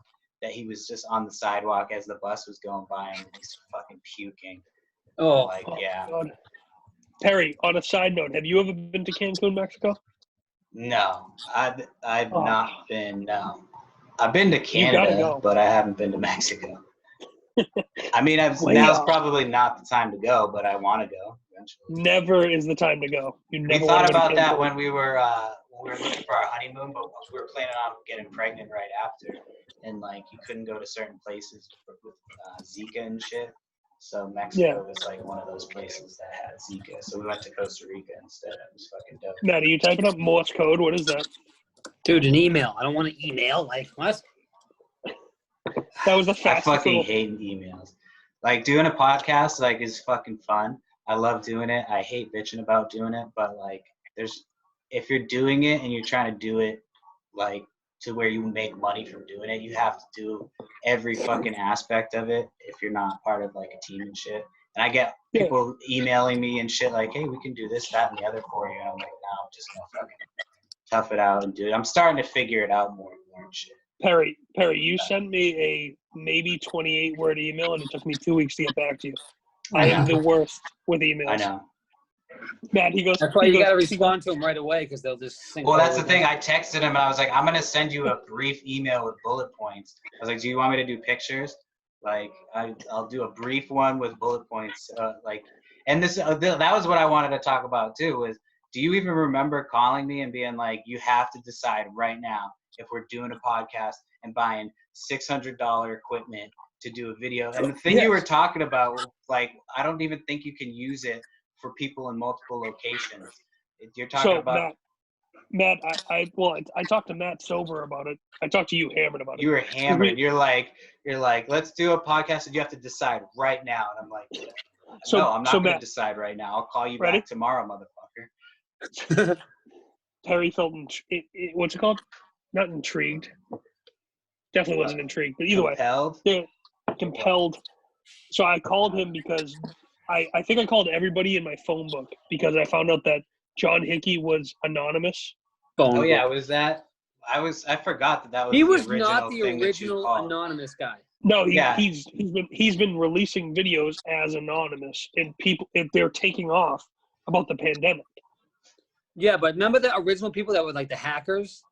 that he was just on the sidewalk as the bus was going by, and he's fucking puking. Yeah. God. Perry, on a side note, have you ever been to Cancun, Mexico? No, I've not been. No, I've been to Canada, but I haven't been to Mexico. I mean, now's probably not the time to go, but I want to go eventually. Never is the time to go. We thought about that when we were looking for our honeymoon, but we were planning on getting pregnant right after, and like you couldn't go to certain places with Zika and shit. So Mexico was like one of those places that had Zika. So we went to Costa Rica instead. It was fucking dope. Matt, are you typing up Morse code? What is that? Dude, an email. I don't want to email. Like, what? That was the fastest. I fucking hate emails. Like, doing a podcast, like, is fucking fun. I love doing it. I hate bitching about doing it. But, like, if you're doing it and you're trying to do it, like, to where you make money from doing it, you have to do every fucking aspect of it if you're not part of like a team and shit. And I get people emailing me and shit like, hey, we can do this, that, and the other for you. And I'm like, no, I'm just gonna fucking tough it out and do it. I'm starting to figure it out more and more and shit. Perry, you sent me a maybe 28-word email, and it took me 2 weeks to get back to you. I am the worst with emails. I know. Matt, he goes. That's why you got to respond to them right away, because they'll just. Well, that's the thing. I texted him and I was like, I'm gonna send you a brief email with bullet points. I was like, do you want me to do pictures? Like, I'll do a brief one with bullet points. And this that was what I wanted to talk about too. Was, do you even remember calling me and being like, you have to decide right now if we're doing a podcast and buying $600 equipment to do a video? And the thing you were talking about, like, I don't even think you can use it for people in multiple locations. You're talking about Matt. I talked to Matt sober about it. I talked to you hammered about it. You were hammered. You're like, let's do a podcast, and you have to decide right now. And I'm like, So, no, I'm not so going to Matt, decide right now. I'll call you ready? back tomorrow, motherfucker. Terry felt, what's it called? Not intrigued. Definitely wasn't intrigued. But either Compelled? way, they're compelled. So I called him because I think I called everybody in my phone book because I found out that John Hickey was anonymous. Oh yeah, was that? I forgot that was He the was original not the thing that you original called. anonymous guy. No, Yeah. he's been releasing videos as anonymous, and they're taking off about the pandemic. Yeah, but remember the original people that were like the hackers?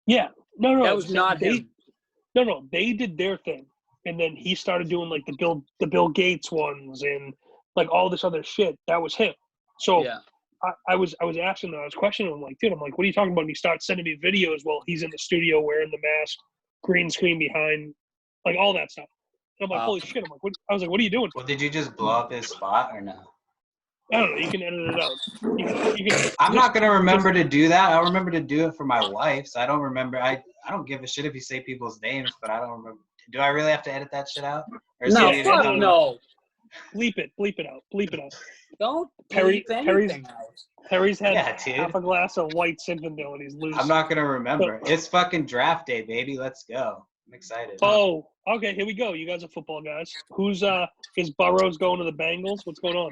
Yeah, no, That was not him. No, they did their thing, and then he started doing like the Bill Gates ones and like all this other shit. That was him. So Yeah. I was asking him, I was questioning him, like, dude, I'm like, what are you talking about? And he starts sending me videos while he's in the studio wearing the mask, green screen behind, like all that stuff. And I'm like, holy shit! I'm like, I was like, what are you doing? Well, did you just blow up his spot or no? I don't know. You can edit it out. You can I'm not gonna remember to do that. I'll remember to do it for my wife. So I don't remember. I don't give a shit if you say people's names, but I don't remember. Do I really have to edit that shit out? Or is No, it fuck no. bleep it out. Don't Terry's bleep anything out. Terry's had dude. half a glass of white Zinfandel and he's loose. I'm not gonna remember. It's fucking draft day, baby. Let's go. I'm excited. Oh, okay. Here we go. You guys are football guys. Is Burrows going to the Bengals? What's going on?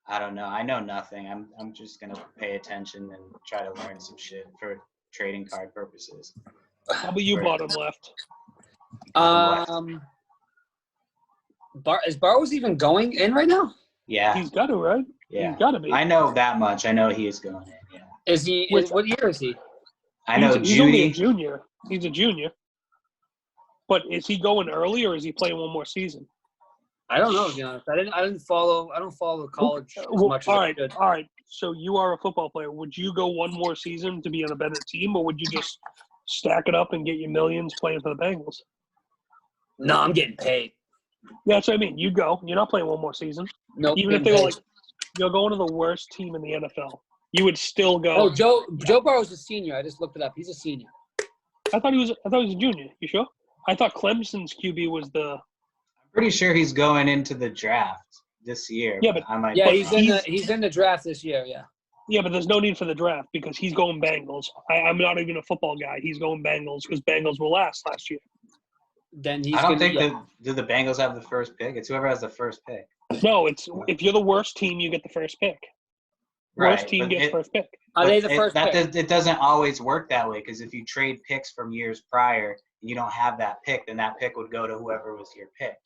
I don't know. I know nothing. I'm just gonna pay attention and try to learn some shit for trading card purposes. How about you, bottom left? Is Burrows even going in right now? Yeah. He's got to, right? Yeah. He's got to be. I know that much. I know he is going in. Yeah. Is he? What year is he? I know he's only a Judy. junior. He's a junior. But is he going early or is he playing one more season? I don't know, to be honest. I don't follow college as much as I should. All right. So you are a football player. Would you go one more season to be on a better team, or would you just stack it up and get your millions playing for the Bengals? No, I'm getting paid. Yeah, that's what I mean. You go. You're not playing one more season. Nope. Even if they were like, you're going to the worst team in the NFL, you would still go. Oh, Joe Burrow's a senior. I just looked it up. He's a senior. I thought he was a junior. You sure? I thought Clemson's QB was the. I'm pretty sure he's going into the draft this year. Yeah, but I might. Yeah, he's in the draft this year. Yeah. Yeah, but there's no need for the draft because he's going Bengals. I'm not even a football guy. He's going Bengals because Bengals were last year. Then I don't think do the Bengals have the first pick? It's whoever has the first pick. No, it's if you're the worst team, you get the first pick. Worst team gets first pick. Are they the first pick? It doesn't always work that way because if you trade picks from years prior and you don't have that pick, then that pick would go to whoever was your pick.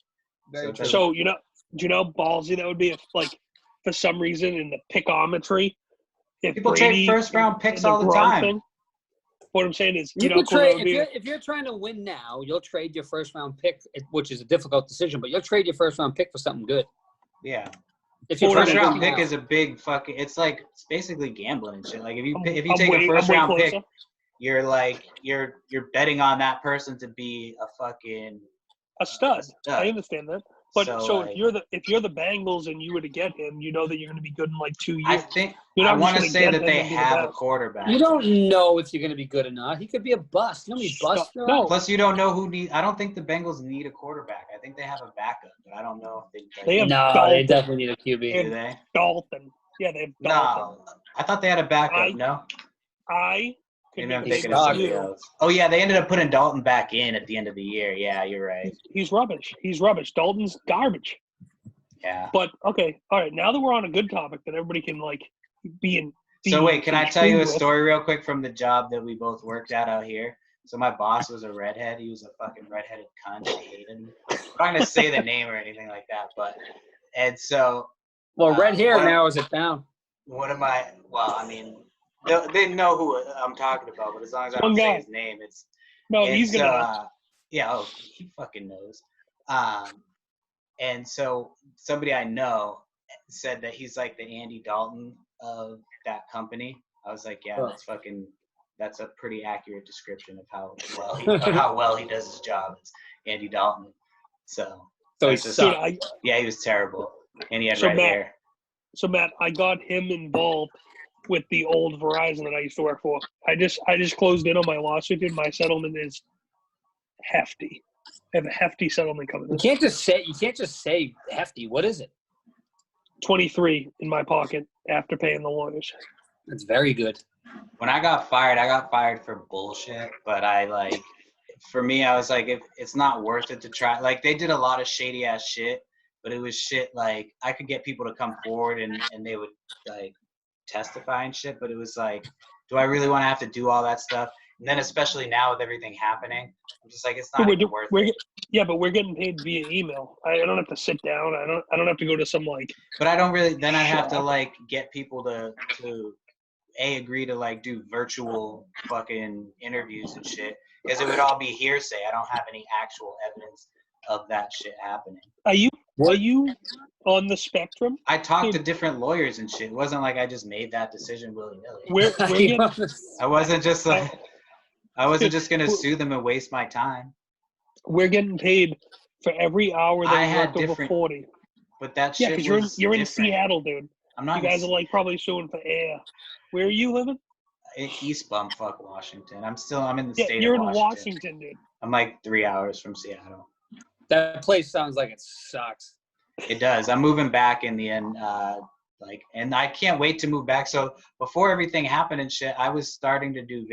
So do you know how ballsy that would be if, like, for some reason in the pickometry, if people Brady trade first round picks all the time. What I'm saying is, you could trade if you're trying to win now, you'll trade your first round pick, which is a difficult decision, but you'll trade your first round pick for something good. Yeah. If your first round pick is a big fucking, it's basically gambling and shit. Like if you take a first round pick, you're betting on that person to be a stud. I understand that. But so if you're the Bengals and you were to get him, you know that you're going to be good in like 2 years. I want to say that they have a quarterback. You don't know if you're going to be good or not. He could be a bust. You know how many busts there are? No. Plus, you don't know who needs. I don't think the Bengals need a quarterback. I think they have a backup, but I don't know if they. They definitely need a QB. Do they? Dalton. Yeah, they have Dalton. No, I thought they had a backup. No. Maybe I'm thinking of somebody else. Oh yeah, they ended up putting Dalton back in at the end of the year. Yeah, you're right. He's rubbish. Dalton's garbage. Yeah. But okay, all right. Now that we're on a good topic that everybody can be in. So wait, can I tell you a story real quick from the job that we both worked at out here? So my boss was a redhead. He was a fucking redheaded cunt. I hated him. I'm not gonna say the name or anything like that, and so. Well, red hair narrows it down. Well, I mean. They know who I'm talking about, but as long as I don't say his name, it's. No, he's gonna. Yeah, he fucking knows. And so somebody I know said that he's like the Andy Dalton of that company. I was like, yeah, that's a pretty accurate description of how well he does his job. It's Andy Dalton. So he he was terrible, and he had red hair. So Matt, I got him involved with the old Verizon that I used to work for. I just closed in on my lawsuit, and my settlement is hefty. I have a hefty settlement coming. You can't just say hefty. What is it? $23 in my pocket after paying the lawyers. That's very good. When I got fired for bullshit, but for me, I was like, if it's not worth it to try. Like, they did a lot of shady ass shit, but it was shit like I could get people to come forward and they would like testify and shit, but it was like, do I really want to have to do all that stuff? And then especially now with everything happening, I'm just like, it's not even worth it. Yeah, but we're getting paid via email. I don't have to sit down. I don't have to go to some like. But I don't really. Then I have to like get people to agree to like do virtual fucking interviews and shit, because it would all be hearsay. I don't have any actual evidence of that shit happening. Are you on the spectrum? I talked to different lawyers and shit. It wasn't like I just made that decision willy-nilly. I wasn't just like I wasn't just gonna sue them and waste my time. We're getting paid for every hour that we work over 40. But that shit because you're in Seattle, dude. I'm not. You guys are like probably suing for air. Where are you living? East Bumfuck, Washington. I'm in the state of Washington. You're in Washington, dude. I'm like 3 hours from Seattle. That place sounds like it sucks. It does. I'm moving back in the end. And I can't wait to move back. So before everything happened and shit, I was starting to do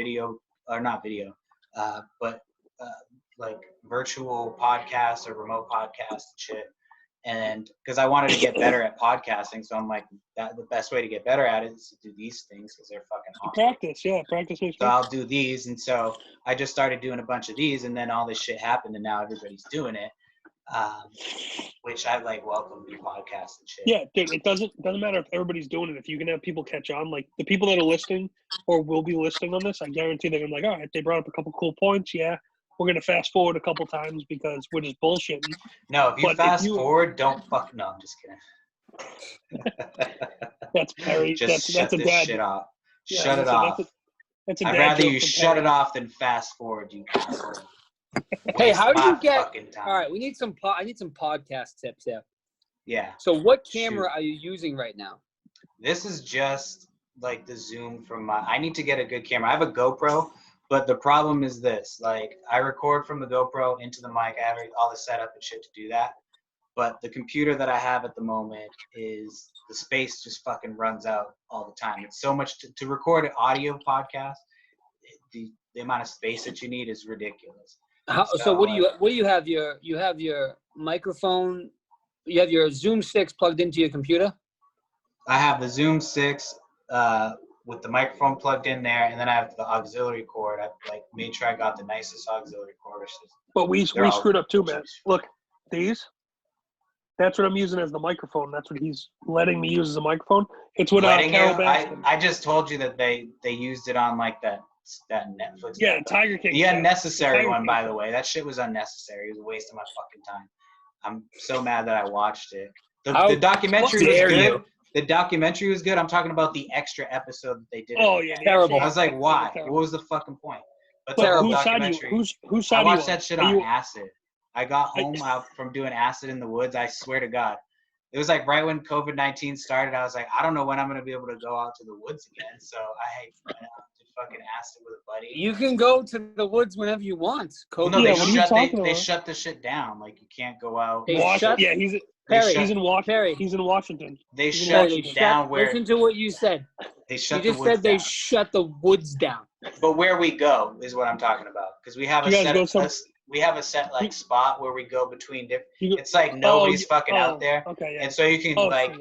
like virtual podcasts or remote podcasts and shit. And because I wanted to get better at podcasting, so I'm like, the best way to get better at it is to do these things because they're fucking awesome. Practice makes So I'll do these, and so I just started doing a bunch of these, and then all this shit happened, and now everybody's doing it, which I like welcome new podcasts and shit. Yeah, dude, it doesn't matter if everybody's doing it. If you can have people catch on, like the people that are listening or will be listening on this, I guarantee they're gonna be like, all right, they brought up a couple cool points. Yeah. We're going to fast forward a couple times because we're just bullshitting. No, if you fast forward, don't fuck. No, I'm just kidding. That's Perry. Just that's shut a this dad. shit off. Yeah, shut it off. That's a I'd dad rather you shut Perry. it off than fast forward, you asshole. Hey, how do you get? All right, we need some. I need some podcast tips here. Yeah. So, what camera are you using right now? This is just like the zoom from my. I need to get a good camera. I have a GoPro. But the problem is this, like, I record from the GoPro into the mic. I have all the setup and shit to do that. But the computer that I have at the moment is, the space just fucking runs out all the time. It's so much to record an audio podcast. The amount of space that you need is ridiculous. So what do you have? You have your microphone, you have your Zoom 6 plugged into your computer? I have the Zoom 6, with the microphone plugged in there, and then I have the auxiliary cord. I like made sure I got the nicest auxiliary cord. But we screwed up too, man. Look, that's what I'm using as the microphone. That's what he's letting me use as a microphone. It's what Carol Baskin. I just told you that they used it on like that Netflix. Yeah, Tiger King. The unnecessary one, by the way. That shit was unnecessary. It was a waste of my fucking time. I'm so mad that I watched it. The documentary was good. The documentary was good. I'm talking about the extra episode that they did. Oh yeah, terrible. I was like, why? What was the fucking point? But whose side are you? Whose side I watched that shit on acid. I got home from doing acid in the woods. I swear to God, it was like right when COVID-19 started. I was like, I don't know when I'm gonna be able to go out to the woods again. So I went out to fucking acid with a buddy. You can go to the woods whenever you want. Well, no, they shut the shit down. Like you can't go out. He's in Washington. They shut down where. Listen to what you said. They shut. You just said they shut the woods down. But where we go is what I'm talking about, because we have a set like spot where we go between different. It's like nobody's fucking out there. Okay, yeah. And so you can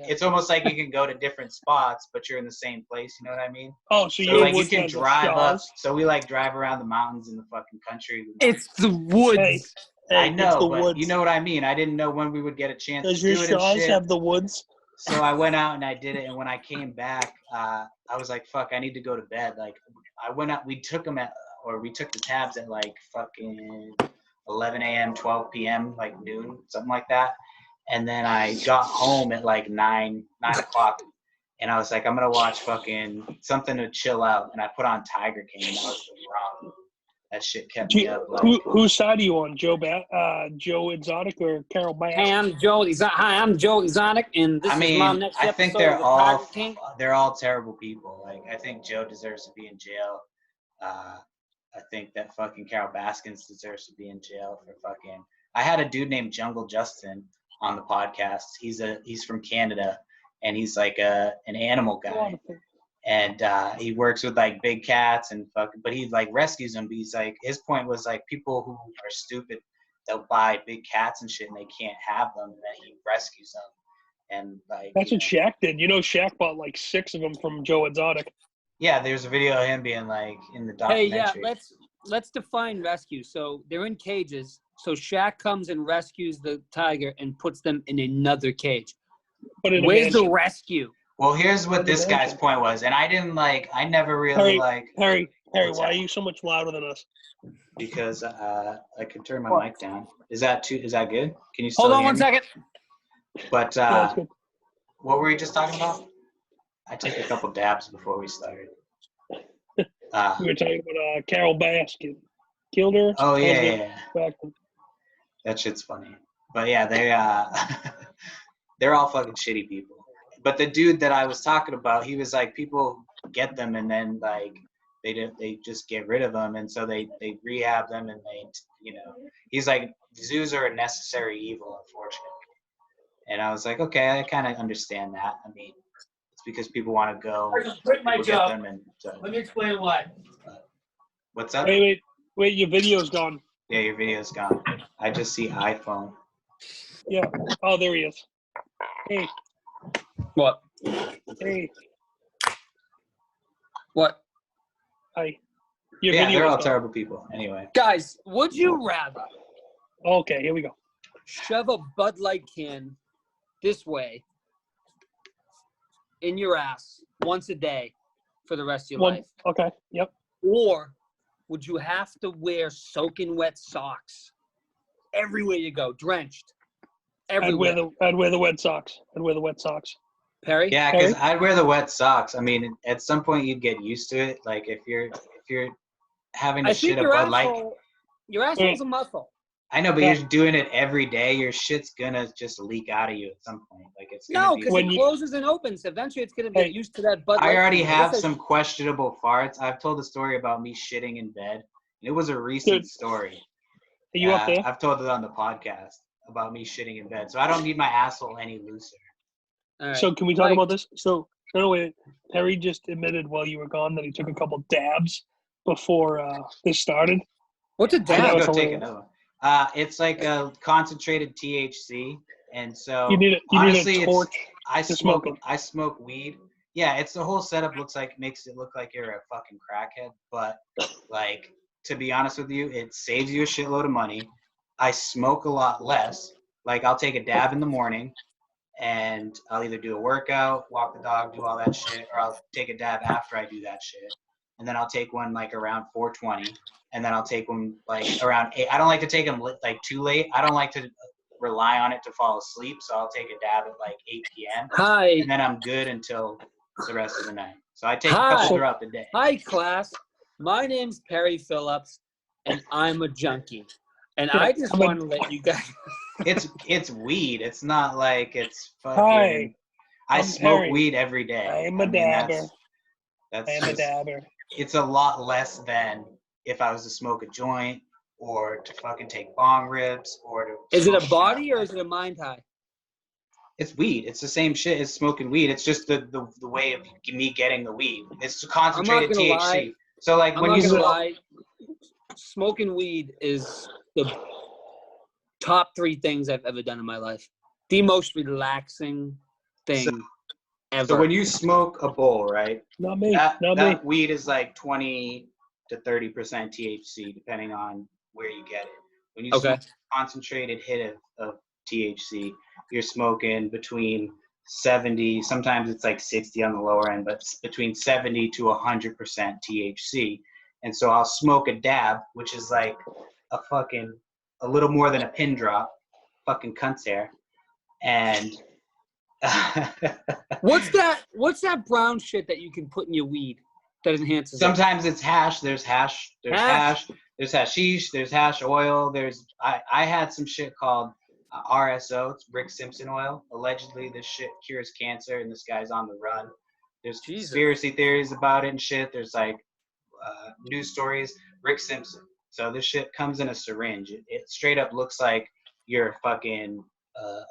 it's almost like you can go to different spots, but you're in the same place. You know what I mean? Oh, so you can drive up. So we like drive around the mountains in the fucking country. It's the woods. I know, but you know what I mean. I didn't know when we would get a chance to do it. Does your Shaws have the woods? So I went out and I did it, and when I came back, I was like, "Fuck, I need to go to bed." Like, I went out. We took the tabs at like fucking 11 a.m., 12 p.m., like noon, something like that. And then I got home at like 9 o'clock, and I was like, "I'm gonna watch fucking something to chill out." And I put on Tiger King, and that was wrong. That shit kept me up. Like, whose side are you on, Joe Exotic or Carol Bass? Hi, I'm Joe Exotic, and this is my next episode. I think they're all terrible people. Like, I think Joe deserves to be in jail. I think that fucking Carol Baskins deserves to be in jail for fucking. I had a dude named Jungle Justin on the podcast. He's from Canada, and he's like an animal guy. And he works with like big cats and but he like rescues them. But he's like, his point was like, people who are stupid, they'll buy big cats and shit and they can't have them, and then he rescues them. And like, that's what Shaq did. You know, Shaq bought like 6 of them from Joe Exotic. Yeah, there's a video of him being like in the documentary. Hey, let's define rescue. So they're in cages. So Shaq comes and rescues the tiger and puts them in another cage. Where's the rescue? Well, here's what this guy's point was, and I never really Harry, why are you so much louder than us? Because I can turn my mic down. Is that good? Can you still hold on hear 1 me? second? But what were we just talking about? I took a couple dabs before we started. We were talking about Carol Baskin. Killed her. Oh yeah. That shit's funny. But yeah, they're all fucking shitty people. But the dude that I was talking about, he was like, people get them and then like they just get rid of them, and so they rehab them, and he's like, zoos are a necessary evil, unfortunately. And I was like, okay, I kind of understand that. I mean, it's because people want to go. I just quit my job. Let me explain why. What's up? Wait, your video's gone. Yeah, your video's gone. I just see iPhone. Yeah. Oh, there he is. Hey. What? Hey. What? Hi. They're all terrible people. Anyway. Guys, would you rather? Okay, here we go. Shove a Bud Light can this way in your ass once a day for the rest of your life. Okay, yep. Or would you have to wear soaking wet socks everywhere you go, drenched? Everywhere. I'd wear the wet socks. Perry? Yeah, because I'd wear the wet socks. I mean, at some point you'd get used to it. Like if you're having to shit a Bud Light. Your asshole's a muscle. I know, but you're doing it every day. Your shit's gonna just leak out of you at some point. Like it's gonna because it closes and opens. Eventually, it's gonna get used to that Bud Light. I already have some questionable farts. I've told a story about me shitting in bed. It was a recent story. Are you up there? I've told it on the podcast about me shitting in bed, so I don't need my asshole any looser. Right. So can we talk about this? So wait, Perry just admitted while you were gone that he took a couple dabs before this started. What's a dab? I go take another one. It's like a concentrated THC, and so you need a torch. I smoke weed. Yeah, it's the whole setup makes it look like you're a fucking crackhead, but like to be honest with you, it saves you a shitload of money. I smoke a lot less. Like I'll take a dab in the morning, and I'll either do a workout, walk the dog, do all that shit, or I'll take a dab after I do that shit. And then I'll take one like around 4:20, and then I'll take one like around 8. I don't like to take them like too late. I don't like to rely on it to fall asleep, so I'll take a dab at like 8 p.m. Hi. And then I'm good until the rest of the night. So I take a couple throughout the day. Hi, class. My name's Perry Phillips, and I'm a junkie. And I just want to let you guys. It's weed. It's not like it's fucking. Hi. I smoke weed every day. I'm a dabber. That's I'm a dabber. It's a lot less than if I was to smoke a joint or to fucking take bong rips or to. Is it a body or is it a mind high? It's weed. It's the same shit as smoking weed. It's just the way of me getting the weed. It's concentrated THC. Lie. So like when you smoke, smoking weed is the top 3 things I've ever done in my life. The most relaxing thing ever. So when you smoke a bowl, right? Not me. That weed is like 20 to 30% THC, depending on where you get it. When you smoke a concentrated hit of THC, you're smoking between 70, sometimes it's like 60 on the lower end, but between 70 to 100% THC. And so I'll smoke a dab, which is like a little more than a pin drop, fucking cunt's hair. And what's that brown shit that you can put in your weed that enhances sometimes it's hash. There's hash. There's hash. There's hashish. There's hash oil. I had some shit called RSO. It's Rick Simpson oil. Allegedly, this shit cures cancer, and this guy's on the run. There's conspiracy theories about it and shit. There's like news stories. Rick Simpson. So this shit comes in a syringe. It straight up looks like you're fucking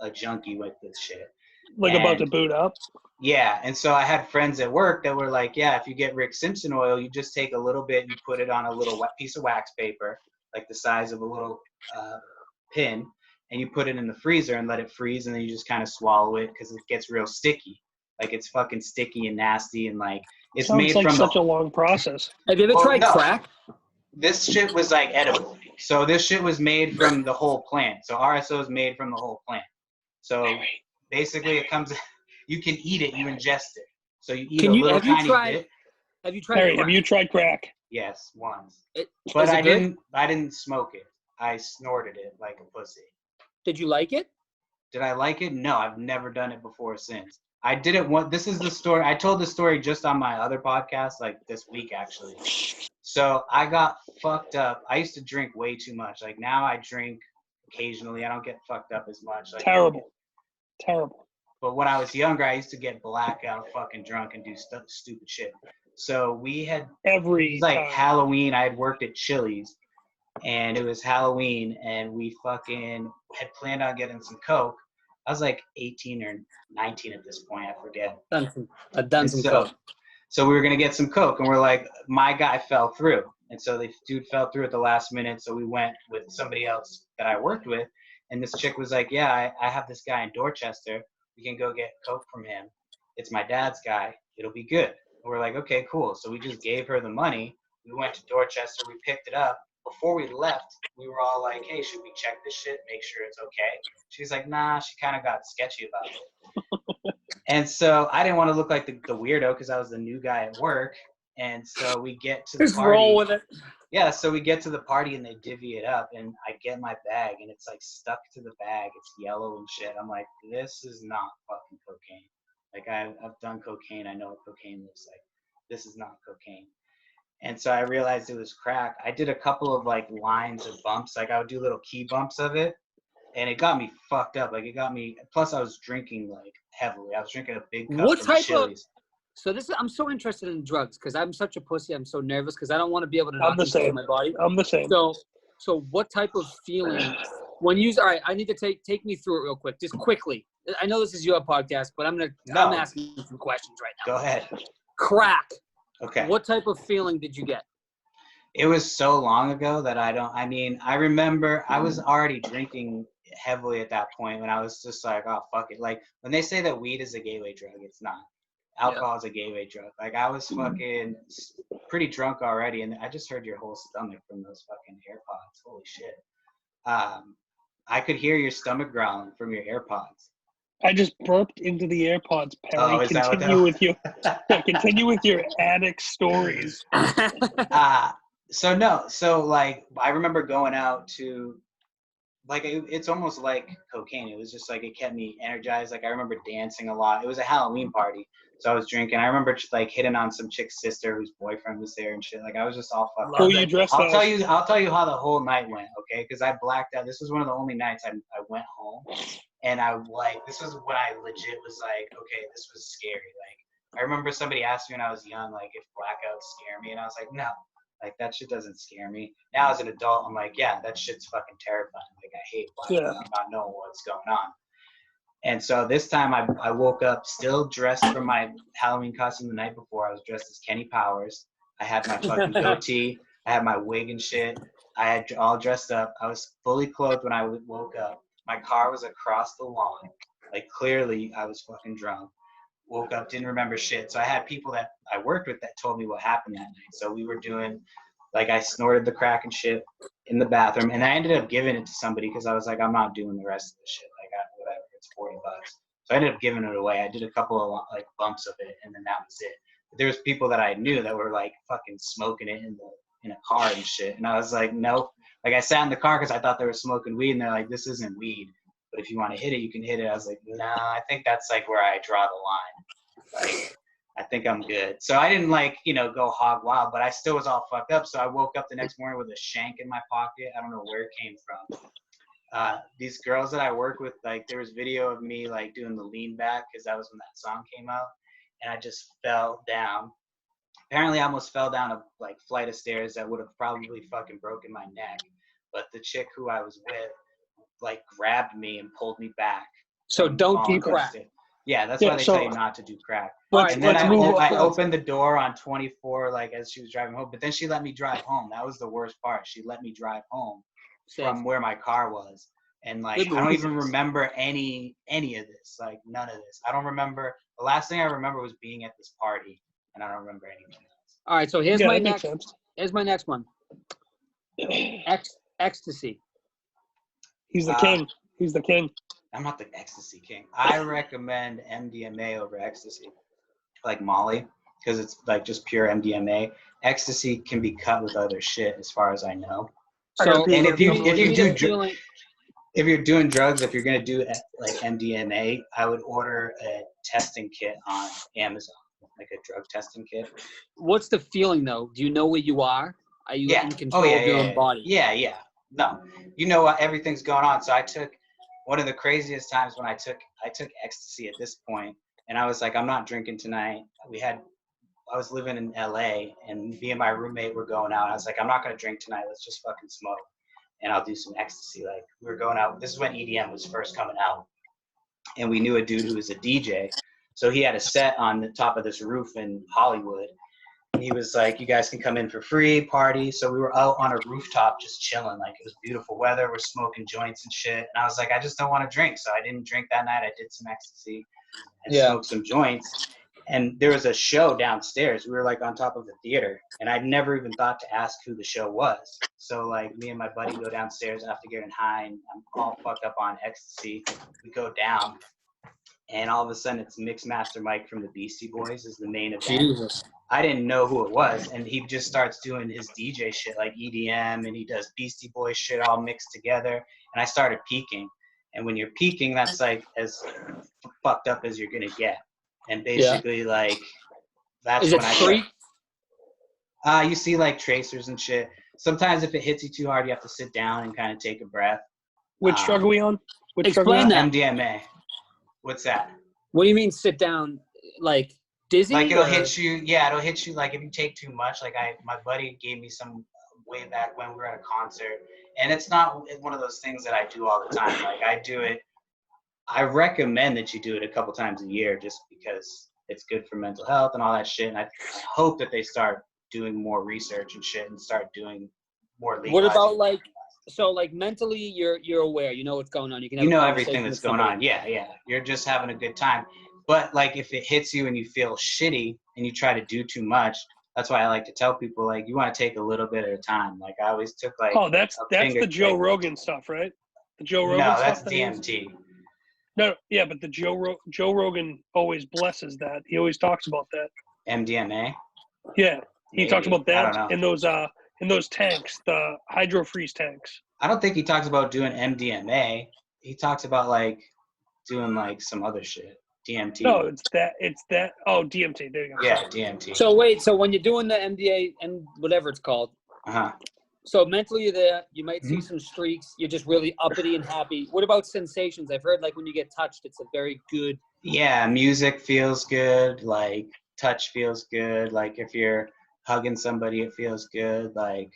a junkie with this shit. Like about to boot up? Yeah, and so I had friends at work that were like, yeah, if you get Rick Simpson oil, you just take a little bit, you put it on a little piece of wax paper, like the size of a little pin, and you put it in the freezer and let it freeze, and then you just kind of swallow it because it gets real sticky. Like it's fucking sticky and nasty, and like it's Sounds made like from such a long process. Have you ever tried crack? This shit was like edible. So this shit was made from the whole plant. So RSO is made from the whole plant. So basically it comes, you can eat it, you ingest it. So you eat a little tiny bit. Have you tried Harry, crack? have you tried crack? Yes, once. But I didn't smoke it. I snorted it like a pussy. Did you like it? Did I like it? No, I've never done it before since. I didn't want, this is the story. I told the story just on my other podcast, like this week actually. So I got fucked up. I used to drink way too much. Like now I drink occasionally. I don't get fucked up as much. Like, Terrible. But when I was younger, I used to get blackout fucking drunk and do stupid shit. So we had, it was like Halloween. I had worked at Chili's and it was Halloween and we fucking had planned on getting some Coke. I was like 18 or 19 at this point. I forget. Done some Coke. So we were going to get some Coke and we're like, my guy fell through. And so the dude fell through at the last minute. So we went with somebody else that I worked with. And this chick was like, yeah, I have this guy in Dorchester. We can go get Coke from him. It's my dad's guy. It'll be good. And we're like, okay, cool. So we just gave her the money. We went to Dorchester. We picked it up. Before we left, we were all like, hey, should we check this shit, make sure it's okay? She's like, nah, she kind of got sketchy about it. And so I didn't want to look like the weirdo because I was the new guy at work. And so we get to the party. Roll with it. Yeah, so we get to the party and they divvy it up and I get my bag and it's like stuck to the bag. It's yellow and shit. I'm like, this is not fucking cocaine. Like I've done cocaine. I know what cocaine looks like. This is not cocaine. And so I realized it was crack. I did a couple of like lines of bumps. Like I would do little key bumps of it. And it got me fucked up. Like it got me, plus I was drinking like heavily. I was drinking a big cup of Chili's. So I'm so interested in drugs because I'm such a pussy. I'm so nervous because I don't want to be able to knock things out of my body. I'm the same. So what type of feeling when you, all right, I need to take me through it real quick, just quickly. I know this is your podcast, but I'm asking you some questions right now. Go ahead. Crack. Okay. What type of feeling did you get? It was so long ago that I remember I was already drinking heavily at that point when I was just like, oh, fuck it. Like when they say that weed is a gateway drug, it's not. Alcohol is a gateway drug. Like I was fucking pretty drunk already and I just heard your whole stomach from those fucking AirPods. Holy shit. I could hear your stomach growling from your AirPods. I just burped into the AirPods, Perry. Oh, Continue with your addict stories. So like I remember going out to, like it's almost like cocaine. It was just like it kept me energized. Like I remember dancing a lot. It was a Halloween party, so I was drinking. I remember just like hitting on some chick's sister whose boyfriend was there and shit. Like I was just all fucked up. You dressed I'll tell you how the whole night went, okay? Because I blacked out. This was one of the only nights I went home, and this was when I legit was like, okay, this was scary. Like I remember somebody asked me when I was young, like if blackouts scare me, and I was like, no. Like, that shit doesn't scare me. Now, as an adult, I'm like, yeah, that shit's fucking terrifying. Like, I hate blackout. I'm not knowing what's going on. And so this time, I woke up still dressed from my Halloween costume the night before. I was dressed as Kenny Powers. I had my fucking goatee. I had my wig and shit. I had all dressed up. I was fully clothed when I woke up. My car was across the lawn. Like, clearly, I was fucking drunk. Woke up, didn't remember shit. So I had people that I worked with that told me what happened that night. So we were doing, like I snorted the crack and shit in the bathroom. And I ended up giving it to somebody because I was like, I'm not doing the rest of the shit. Like, whatever, it's $40. So I ended up giving it away. I did a couple of like bumps of it and then that was it. But there was people that I knew that were like fucking smoking it in a car and shit. And I was like, nope. Like I sat in the car because I thought they were smoking weed and they're like, this isn't weed. But if you want to hit it, you can hit it. I was like, nah, I think that's like where I draw the line. Like, I think I'm good. So I didn't like, go hog wild, but I still was all fucked up. So I woke up the next morning with a shank in my pocket. I don't know where it came from. These girls that I work with, like there was video of me like doing the lean back because that was when that song came out. And I just fell down. Apparently I almost fell down a like flight of stairs that would have probably fucking broken my neck. But the chick who I was with, like grabbed me and pulled me back. So don't do crack. Yeah, that's why they tell you not to do crack. And then I opened the door on 24, like as she was driving home, but then she let me drive home. That was the worst part. She let me drive home from where my car was. And like, I don't even remember any of this, like none of this. I don't remember. The last thing I remember was being at this party, and I don't remember anything else. All right, so here's my next one. Ecstasy. He's the king. He's the king. I'm not the ecstasy king. I recommend MDMA over ecstasy, like Molly, because it's like just pure MDMA. Ecstasy can be cut with other shit, as far as I know. So, and if you're doing drugs, if you're gonna do like MDMA, I would order a testing kit on Amazon, like a drug testing kit. What's the feeling though? Do you know where you are? Are you in control of your own body? Yeah. No, you know what? Everything's going on. So I took one of the craziest times when I took ecstasy at this point, and I was like, I'm not drinking tonight. I was living in LA, and me and my roommate were going out. I was like, I'm not gonna drink tonight. Let's just fucking smoke, and I'll do some ecstasy. Like, we were going out. This is when EDM was first coming out, and we knew a dude who was a DJ. So he had a set on the top of this roof in Hollywood. He was like, you guys can come in for free, party. So we were out on a rooftop just chilling. Like, it was beautiful weather. We're smoking joints and shit. And I was like, I just don't want to drink. So I didn't drink that night. I did some ecstasy and smoked some joints. And there was a show downstairs. We were like on top of the theater. And I'd never even thought to ask who the show was. So like, me and my buddy go downstairs after getting high, and I'm all fucked up on ecstasy. We go down, and all of a sudden it's Mixmaster Mike from the Beastie Boys is the main event. Jesus. I didn't know who it was, and he just starts doing his DJ shit like EDM, and he does Beastie Boys shit all mixed together, and I started peaking. And when you're peaking, that's like as fucked up as you're gonna get. And basically, like, that's when I free? You see like tracers and shit. Sometimes if it hits you too hard, you have to sit down and kind of take a breath. Which drug are we on? Explain that. MDMA. What's that? What do you mean sit down? Like dizzy? Like it'll hit you. Yeah, it'll hit you. Like if you take too much. Like my buddy gave me some way back when we were at a concert, and it's not one of those things that I do all the time. Like I do it. I recommend that you do it a couple times a year, just because it's good for mental health and all that shit. And I hope that they start doing more research and shit and start doing more legal. What about like? So like mentally, you're aware. You know what's going on. You can. You know everything that's going on. Yeah. You're just having a good time. But like if it hits you and you feel shitty and you try to do too much, that's why I like to tell people, like, you want to take a little bit at a time. Like I always took like. Oh, that's the Joe Rogan stuff, right? The Joe Rogan stuff. No, that's DMT. No, yeah, but the Joe Rogan always blesses that. He always talks about that. MDMA. Yeah, he talks about that in those tanks, the hydro freeze tanks. I don't think he talks about doing MDMA. He talks about like doing like some other shit. DMT. No, it's that. Oh, DMT. There you go. Yeah, DMT. So wait, so when you're doing the MDA and whatever it's called, so mentally you're there, you might see some streaks, you're just really uppity and happy. What about sensations? I've heard like when you get touched, it's a very good. Yeah, music feels good. Like touch feels good. Like if you're hugging somebody, it feels good. Like,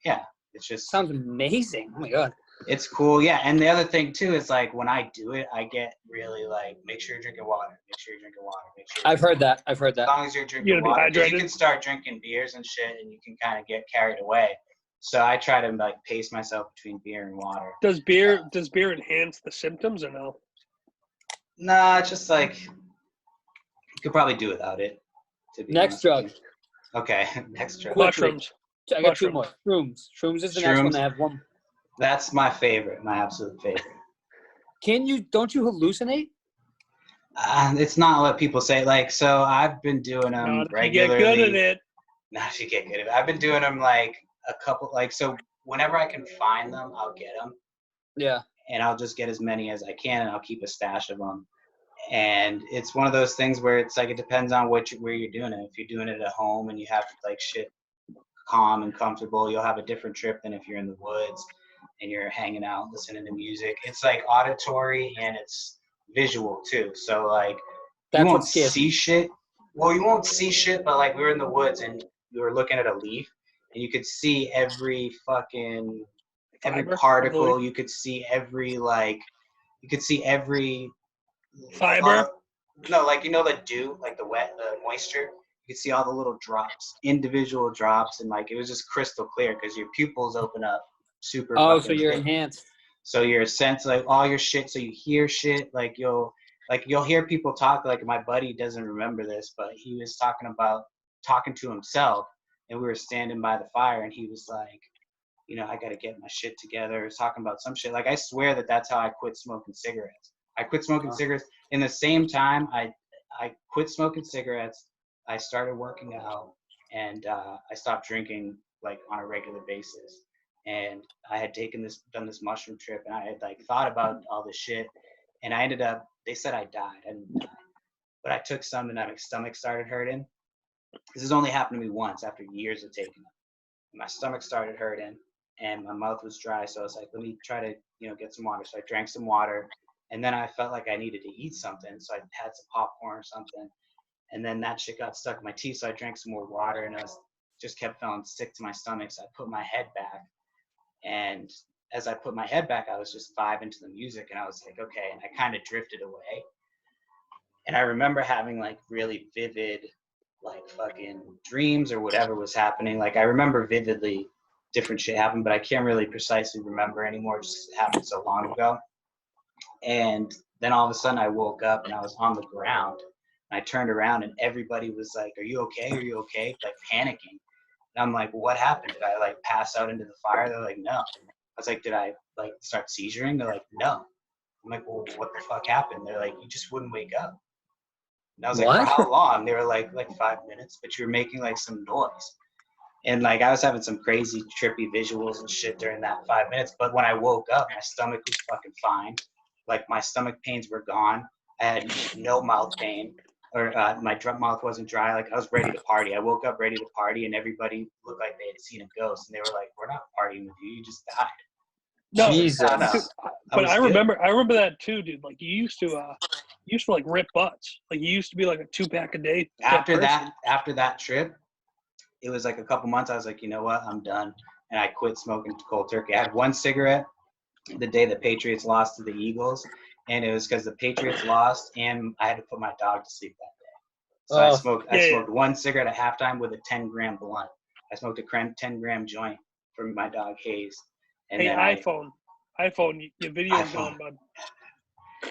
yeah, it's just sounds amazing. Oh my god. It's cool, yeah. And the other thing too is like when I do it, I get really like, make sure you're drinking water. Make sure you're drinking water. Make sure. I've heard that. As long as you're drinking water, you can start drinking beers and shit, and you can kind of get carried away. So I try to like pace myself between beer and water. Does beer enhance the symptoms or no? Nah, it's just like you could probably do without it. Next drug. Okay, next drug. Mushrooms. I got two more. Shrooms. Shrooms is the next one. I have one. That's my favorite, my absolute favorite. Don't you hallucinate? It's not what people say. Like, so I've been doing them regularly. You get good at it. No, she get good at it. I've been doing them like a couple, like, so whenever I can find them, I'll get them. Yeah. And I'll just get as many as I can, and I'll keep a stash of them. And it's one of those things where it's like, it depends on where you're doing it. If you're doing it at home and you have like shit calm and comfortable, you'll have a different trip than if you're in the woods and you're hanging out listening to music. It's like auditory and it's visual too. So like you won't see shit. Well, you won't see shit, but like we were in the woods and we were looking at a leaf and you could see every particle. You could see every fiber. No, like, you know, the dew, like the moisture. You could see all the little drops, individual drops, and like it was just crystal clear because your pupils open up super. Oh, so fucking you're thick. enhanced. So your sense, like all your shit. So you hear shit, like you'll hear people talk. Like my buddy doesn't remember this, but he was talking to himself, and we were standing by the fire, and he was like, you know, I got to get my shit together. He was talking about some shit. Like I swear that's how I quit smoking cigarettes. I quit smoking cigarettes in the same time I quit smoking cigarettes. I started working out, and I stopped drinking like on a regular basis. And I had done this mushroom trip, and I had like thought about all this shit, and I ended up. They said I died. I didn't die, but I took some, and my stomach started hurting. This has only happened to me once after years of taking them. My stomach started hurting, and my mouth was dry. So I was like, let me try to, you know, get some water. So I drank some water, and then I felt like I needed to eat something. So I had some popcorn or something, and then that shit got stuck in my teeth. So I drank some more water, and I just kept feeling sick to my stomach. So I put my head back, and as I put my head back, I was just vibing to the music, and I was like, okay, and I kind of drifted away. And I remember having like really vivid, like fucking dreams or whatever was happening. Like I remember vividly different shit happened, but I can't really precisely remember anymore. It just happened so long ago. And then all of a sudden I woke up and I was on the ground. And I turned around and everybody was like, are you okay? Are you okay? Like panicking. And I'm like, what happened? Did I like pass out into the fire? They're like, no. I was like, did I like start seizuring? They're like, no. I'm like, well, what the fuck happened? They're like, you just wouldn't wake up. And I was like, for how long? They were like 5 minutes, but you were making like some noise. And like I was having some crazy trippy visuals and shit during that 5 minutes. But when I woke up, my stomach was fucking fine. Like my stomach pains were gone. I had no mouth pain, or my mouth wasn't dry. Like I was ready to party. I woke up ready to party, and everybody looked like they had seen a ghost. And they were like, "We're not partying with you. You just died." No, Jesus. But I remember that too, dude. Like you used to like rip butts. Like you used to be like a 2-pack a day. After that trip, it was like a couple months. I was like, you know what? I'm done. And I quit smoking cold turkey. I had one cigarette the day the Patriots lost to the Eagles. And it was because the Patriots lost and I had to put my dog to sleep that day. So I smoked one cigarette at halftime with a 10-gram blunt. I smoked a 10-gram joint for my dog Hayes. And hey, then iPhone, your video's gone, bud.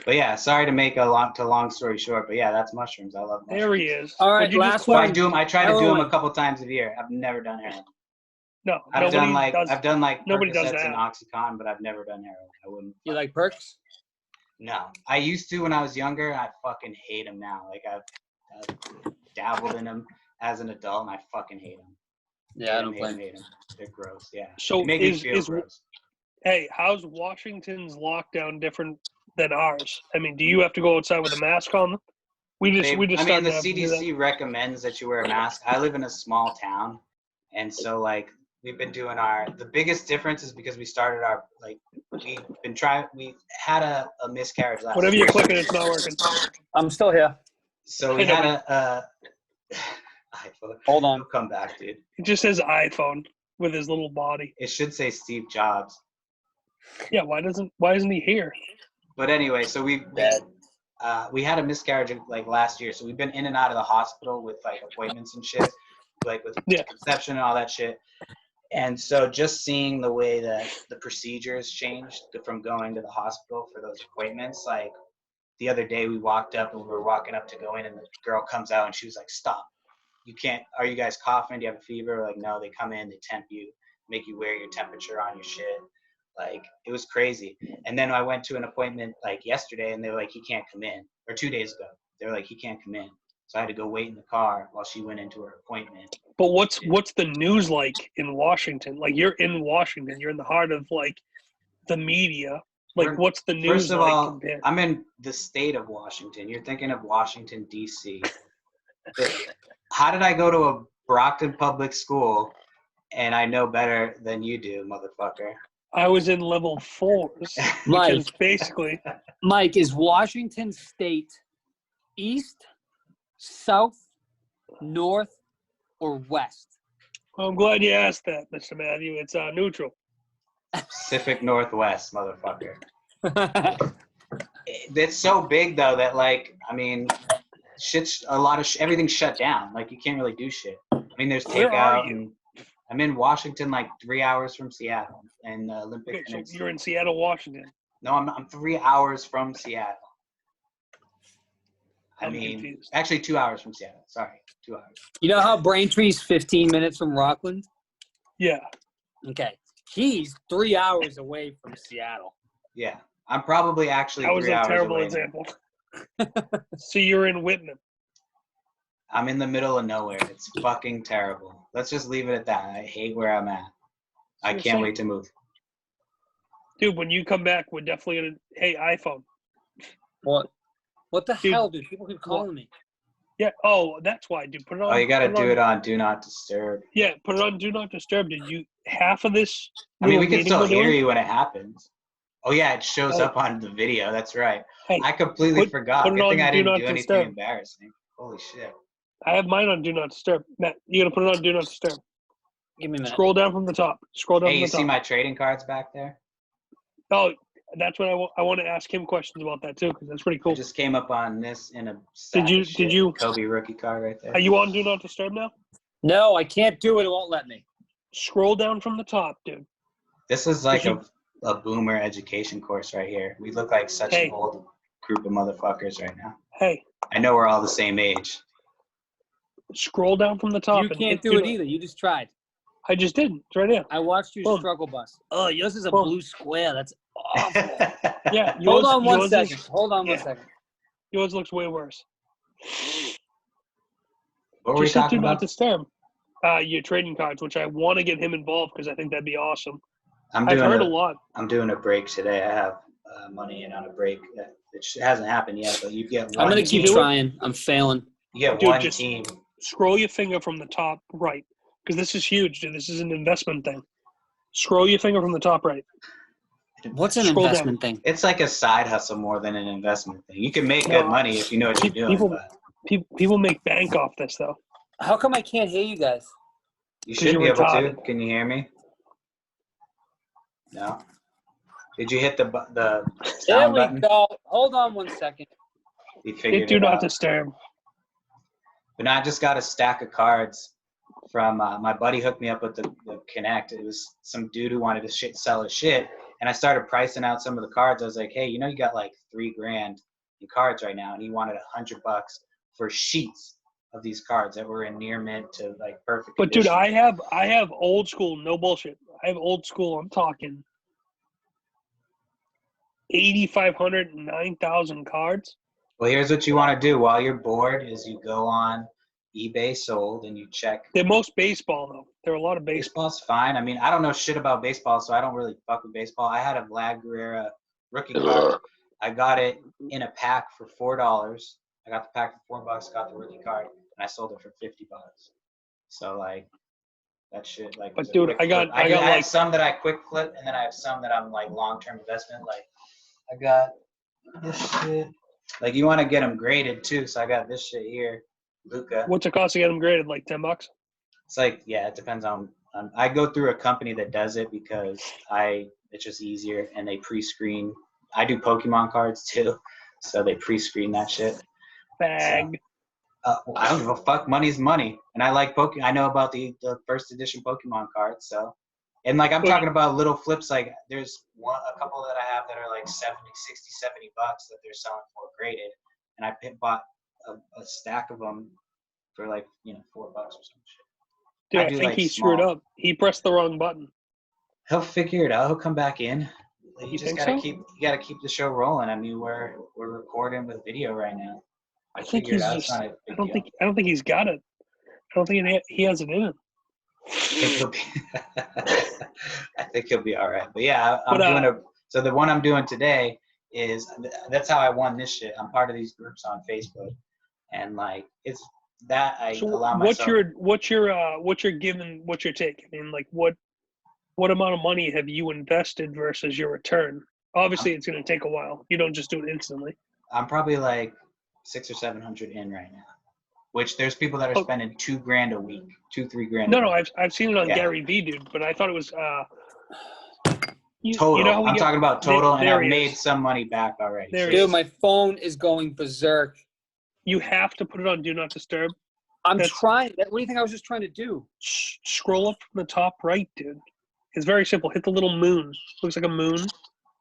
But yeah, sorry to make a long story short, but yeah, that's mushrooms. I love mushrooms. There he is. All right, last one. I try to do them a couple times a year. I've never done heroin. No, I've done like nobody does Percocets that. and Oxycontin, but I've never done heroin. I wouldn't. You like perks? No, I used to when I was younger. I fucking hate them now. Like I've dabbled in them as an adult, and I fucking hate them. Yeah, I don't blame them. They're gross. Yeah. So they make me feel gross. Hey, how's Washington's lockdown different than ours? I mean, do you have to go outside with a mask on? We just. I mean, the CDC recommends that you wear a mask. I live in a small town, and so like we've been doing the biggest difference is because we started we had a miscarriage last Whatever year. you're clicking, it's not working. I'm still here. So we had a iPhone. Hold on. It'll come back, dude. It just says iPhone with his little body. It should say Steve Jobs. Yeah, why isn't he here? But anyway, so we had a miscarriage like last year, so we've been in and out of the hospital with like appointments and shit, like with conception and all that shit. And so just seeing the way that the procedures changed from going to the hospital for those appointments, like the other day we walked up and we were walking up to go in and the girl comes out and she was like, stop. You can't, are you guys coughing? Do you have a fever? We're like, no, they come in, they temp you, make you wear your temperature on your shit. Like, it was crazy. And then I went to an appointment like yesterday and they were like, he can't come in. Or 2 days ago, they were like, he can't come in. So I had to go wait in the car while she went into her appointment. But what's the news like in Washington? Like, you're in Washington, you're in the heart of like the media. Like, what's the news First of like all, compared? I'm in the state of Washington. You're thinking of Washington, D.C. How did I go to a Brockton public school and I know better than you do, motherfucker? I was in level 4s, which is basically. Mike, is Washington State east, south, north, or west? Well, I'm glad you asked that, Mr. Matthew. It's neutral. Pacific Northwest, motherfucker. It's so big though that like, I mean, everything's shut down. Like you can't really do shit. I mean, there's Where are takeout. you? And I'm in Washington, like 3 hours from Seattle, and Olympic. Okay, so you're in Seattle, Washington. No, I'm 3 hours from Seattle. I'm confused. Actually 2 hours from Seattle. Sorry, 2 hours. You know how Braintree's 15 minutes from Rockland? Yeah. Okay. He's 3 hours away from Seattle. Yeah. I'm probably actually That was 3 a hours terrible away. example. So you're in Whitman. I'm in the middle of nowhere. It's fucking terrible. Let's just leave it at that. I hate where I'm at. I can't wait to move. Dude, when you come back, we're definitely going to, hey, iPhone. What? What the hell, dude? People keep calling me. Yeah. Oh, that's why, dude. Put it on. Oh, you got to do it on Do Not Disturb. Yeah, put it on Do Not Disturb. Did you half of this? I mean, we can still hear you when it happens. Oh, yeah, it shows up on the video. That's right. Hey, I completely forgot. Good thing I didn't do anything embarrassing. Holy shit. I have mine on Do Not Disturb. Matt, you got to put it on Do Not Disturb. Give me a minute. Scroll down from the top. Scroll down from the top. Hey, you see my trading cards back there? Oh, that's what I want to ask him questions about that, too, because that's pretty cool. I just came up on this in a Did you Kobe rookie card right there. Are you on Do Not Disturb now? No, I can't do it. It won't let me. Scroll down from the top, dude. This is like a boomer education course right here. We look like such an old group of motherfuckers right now. Hey. I know we're all the same age. Scroll down from the top. You can't do it either. You just tried. I just did. It's right here. I watched you struggle bus. Oh, yours is a blue square. That's awful. Yeah. Hold on one second. Hold on 1 second. Yours looks way worse. What were we talking about? Not Disturb. Your trading cards, which I want to get him involved because I think that'd be awesome. I've heard a lot. I'm doing a break today. I have money in on a break. It hasn't happened yet, but you get one. I'm going to keep trying. I'm failing. You get one team. Scroll your finger from the top right because this is huge, dude. This is an investment thing. Scroll your finger from the top right. What's an investment thing? It's like a side hustle more than an investment thing. You can make good money if you know what you're doing. People make bank off this, though. How come I can't hear you guys? You should be able to. Can you hear me? No. Did you hit the sound button? There we go. Hold on 1 second. You figured it out. Do Not Disturb. But now I just got a stack of cards from my buddy hooked me up with the Connect. It was some dude who wanted to sell his shit. And I started pricing out some of the cards. I was like, hey, you know, you got like $3,000 in cards right now. And he wanted $100 for sheets of these cards that were in near mint to like perfect condition. Dude, I have old school, no bullshit. I have old school. I'm talking 8,500, 9,000 cards. Well, here's what you want to do while you're bored is you go on eBay sold and you check. They're most baseball though. There are a lot of baseball. Baseball's fine. I mean, I don't know shit about baseball, so I don't really fuck with baseball. I had a Vlad Guerrero rookie card. I got it in a pack for $4. I got the pack for $4, got the rookie card, and I sold it for $50. So like that shit like. But dude, I have some that I quick flip, and then I have some that I'm like long-term investment. Like I got this shit. Like you want to get them graded too, so I got this shit here, Luca. What's it cost to get them graded? Like $10? It's like it depends on. I go through a company that does it because it's just easier, and they pre-screen. I do Pokemon cards too, so they pre-screen that shit. Bag. So, I don't give a fuck. Money's money, and I like Pokemon. I know about the first edition Pokemon cards, so. And like I'm talking about little flips, like there's a couple that I have that are like $70, $60, $70 that they're selling for graded, and I bought a stack of them for like $4 or some shit. Dude, I think he screwed up. He pressed the wrong button. He'll figure it out. He'll come back in. You just gotta so? keep the show rolling. I mean, we're recording with video right now. I think he's just. I don't think he's got it. I don't think he has it in him. I think he'll be all right. But yeah, so the one I'm doing today is that's how I won this shit. I'm part of these groups on Facebook, and like it's that I allow myself. What's your take? I mean, like what amount of money have you invested versus your return? Obviously, it's going to take a while. You don't just do it instantly. I'm probably like 600 or 700 in right now. Which there's people that are spending $2,000 a week, $2,000-3,000. No, I've seen it on Gary Vee, dude. But I thought it was total. You know I'm talking about total, and I've made some money back already. Dude, my phone is going berserk. You have to put it on Do Not Disturb. I'm trying. What do you think I was just trying to do? Scroll up from the top right, dude. It's very simple. Hit the little moon. Looks like a moon.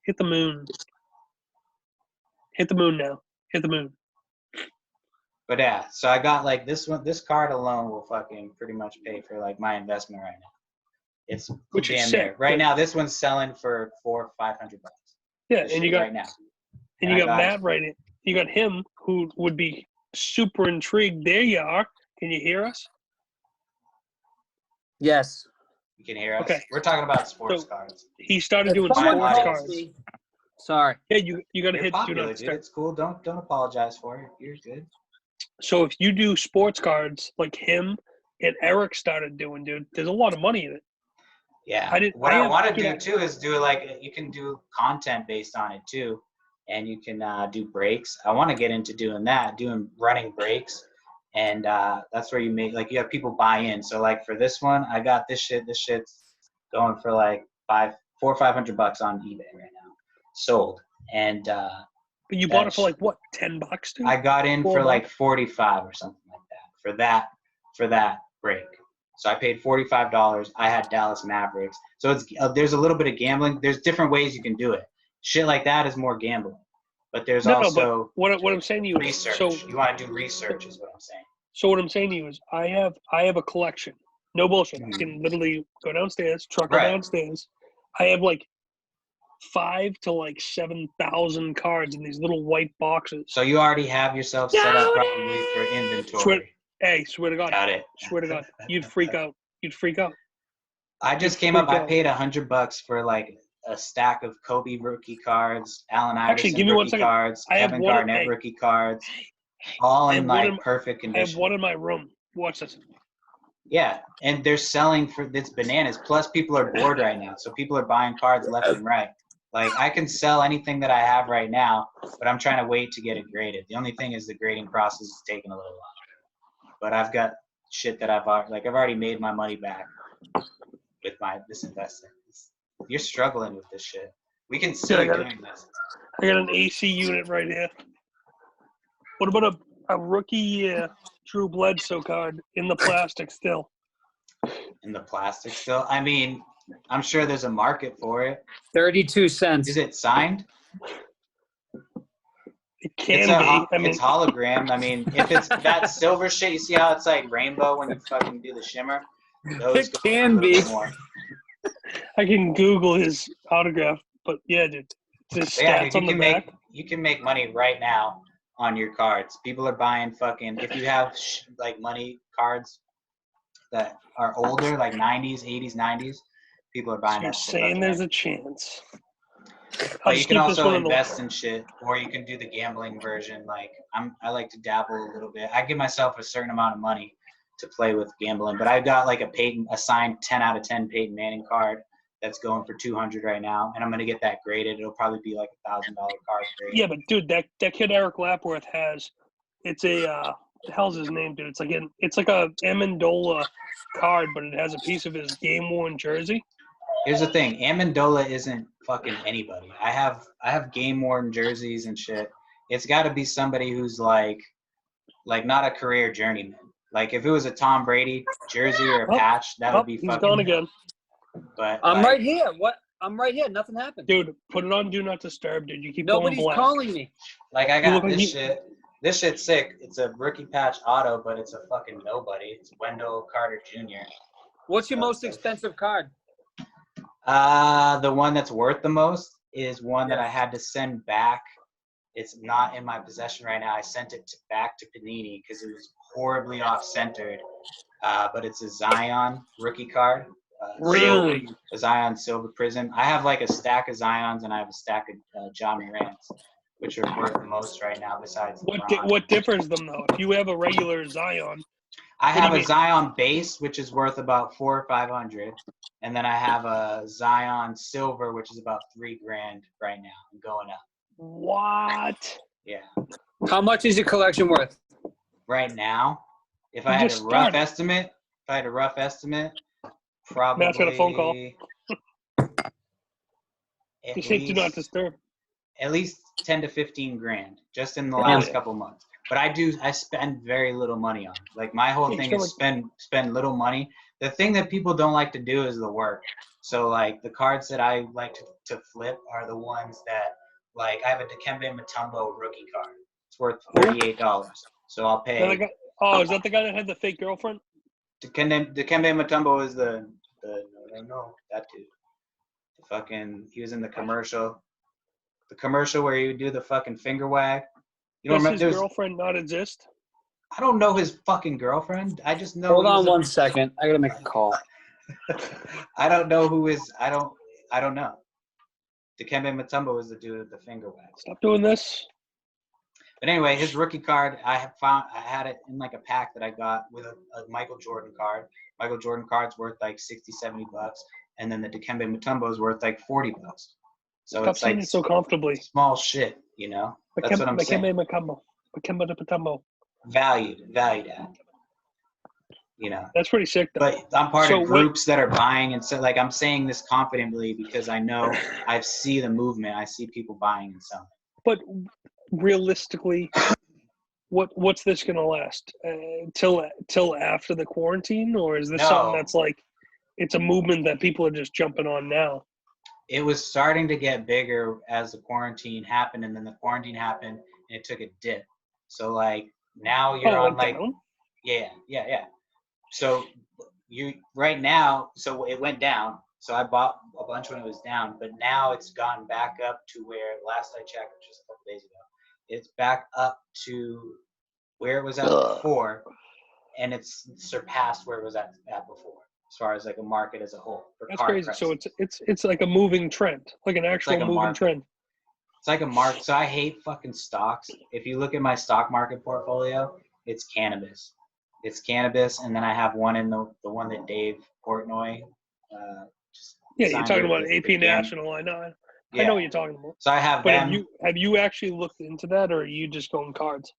Hit the moon. Hit the moon now. Hit the moon. But yeah, so I got like this one. This card alone will fucking pretty much pay for like my investment right now. It's Which is damn sick, near. Right but- now, this one's selling for $400-500. Yeah, This and you shit got right now. and you got Matt right in. You got him who would be super intrigued. There you are. Can you hear us? Yes. You can hear us. Okay. We're talking about sports So- cards. He started doing Someone sports calls cards. me. Sorry. Yeah, you got to You're hit Do popular, Not dude. Disturb. It's cool. Don't apologize for it. You're good. So if you do sports cards like him and Eric started doing, dude, there's a lot of money in it. Yeah. I have- want to dude, do too is do like you can do content based on it too, and you can do breaks. I want to get into doing that, doing running breaks, and that's where you make like you have people buy in. So like for this one, I got this shit. This shit's going for like $400 or $500 on eBay right now, sold. And but you bought it for like what, $10, dude? I got in for $4. like 45 or something like that for that break. So I paid $45. I had Dallas Mavericks. So it's there's a little bit of gambling. There's different ways you can do it. Shit like that is more gambling. But there's also but what I'm saying to you is, research. so You want to do research is what I'm saying. So what I'm saying to you is I have a collection. No bullshit. I can literally go downstairs, truck it Right. downstairs. I have like 5,000 to like 7,000 cards in these little white boxes. So you already have yourself set up probably for inventory. Hey, swear to God. Got it. Swear to God. You'd freak out. You'd freak out. I just came up. I paid $100 for like a stack of Kobe rookie cards, Allen Actually, Iverson give me one rookie second. cards, I have Kevin one- Garnett hey. rookie cards, all I in have one like in- perfect I have condition. one in my room. Watch this. Yeah, and they're selling for this bananas. Plus, people are bored right now, so people are buying cards left and right. Like I can sell anything that I have right now, but I'm trying to wait to get it graded. The only thing is the grading process is taking a little while. But I've got shit that I've already made my money back with this investment. You're struggling with this shit. We can see you doing this. I got an AC unit right here. What about a rookie Drew Bledsoe card in the plastic still? In the plastic still? I mean, I'm sure there's a market for it. 32 cents. Is it signed? It can be. It's hologram. I mean, if it's that silver shit, you see how it's like rainbow when you fucking do the shimmer? Those It can be. More. I can Google his autograph, but yeah, dude. There's stats dude, on the back. You can make money right now on your cards. People are buying fucking, if you have like money cards that are older, like 90s, 80s, 90s, people are buying You're that shit. saying there's a chance. But you can also invest in shit, or you can do the gambling version. Like I like to dabble a little bit. I give myself a certain amount of money to play with gambling, but I've got like a signed 10 out of 10 Peyton Manning card that's going for $200 right now, and I'm gonna get that graded. It'll probably be like $1,000 card grade. Yeah, but dude, that kid Eric Lapworth has, it's a the hell's his name, dude? It's like a Amendola card, but it has a piece of his game worn jersey. Here's the thing, Amendola isn't fucking anybody. I have game worn jerseys and shit. It's got to be somebody who's like not a career journeyman. Like if it was a Tom Brady jersey or a patch, that would be fucking. He's gone again. But I'm right here. What? I'm right here. Nothing happened. Dude, put it on Do Not Disturb, dude. You keep Nobody's going black. calling me. Like I got this shit. This shit's sick. It's a rookie patch auto, but it's a fucking nobody. It's Wendell Carter Jr. What's your most expensive card? The one that's worth the most is one that I had to send back. It's not in my possession right now. I sent it back to Panini because it was horribly off-centered. But it's a Zion rookie card. Really? A Zion Silver Prism. I have like a stack of Zions and I have a stack of John Morant's, which are worth the most right now besides LeBron. What differs them, though? If you have a regular Zion. I have a Zion base, which is worth about $400 or $500. And then I have a Zion Silver, which is about $3,000 right now and going up. What? Yeah. How much is your collection worth? Right now, if I had a rough estimate, probably. Matt's got a phone call. At You say Do Not Disturb. At least 10 to 15 grand just in the last couple months. But I spend very little money on it. Like my whole thing is spend little money. The thing that people don't like to do is the work. So like the cards that I like to flip are the ones that, like, I have a Dikembe Mutombo rookie card. It's worth $38. So I'll pay. Is that the guy that had the fake girlfriend? Dikembe Mutombo is the no, that dude. He was in the commercial. The commercial where he would do the fucking finger wag. You don't remember his girlfriend not exist? I don't know his fucking girlfriend. I just know. Hold on 1 second. I gotta make a call. I don't know who is. I don't know. Dikembe Mutombo is the dude with the finger wag. Stop doing this. But anyway, his rookie card, I had it in like a pack that I got with a Michael Jordan card. Michael Jordan card's worth like $60, $70, and then the Dikembe Mutombo is worth like $40. So Stop it's like it so comfortably. Small shit, you know. That's what I'm saying. Dikembe Mutombo. Valued at. You know. That's pretty sick, though. But I'm part of groups that are buying, and so like I'm saying this confidently because I know I see the movement. I see people buying and selling. But realistically, what's this gonna last till after the quarantine, or is this something that's like it's a movement that people are just jumping on now? It was starting to get bigger as the quarantine happened, and then the quarantine happened and it took a dip. So like now you're on like down? Yeah. So you right now, so it went down. So I bought a bunch when it was down, but now it's gone back up to where last I checked, which was a couple days ago, it's back up to where it was at before, and it's surpassed where it was at before, as far as like a market as a whole. That's crazy. Prices. So it's like a moving trend, like an actual moving trend. It's like a market. So I hate fucking stocks. If you look at my stock market portfolio, it's cannabis. It's cannabis, and then I have one in the one that Dave Portnoy. You're talking about AP National. I know. I know what you're talking about. So I have but them. Have you actually looked into that, or are you just going cards?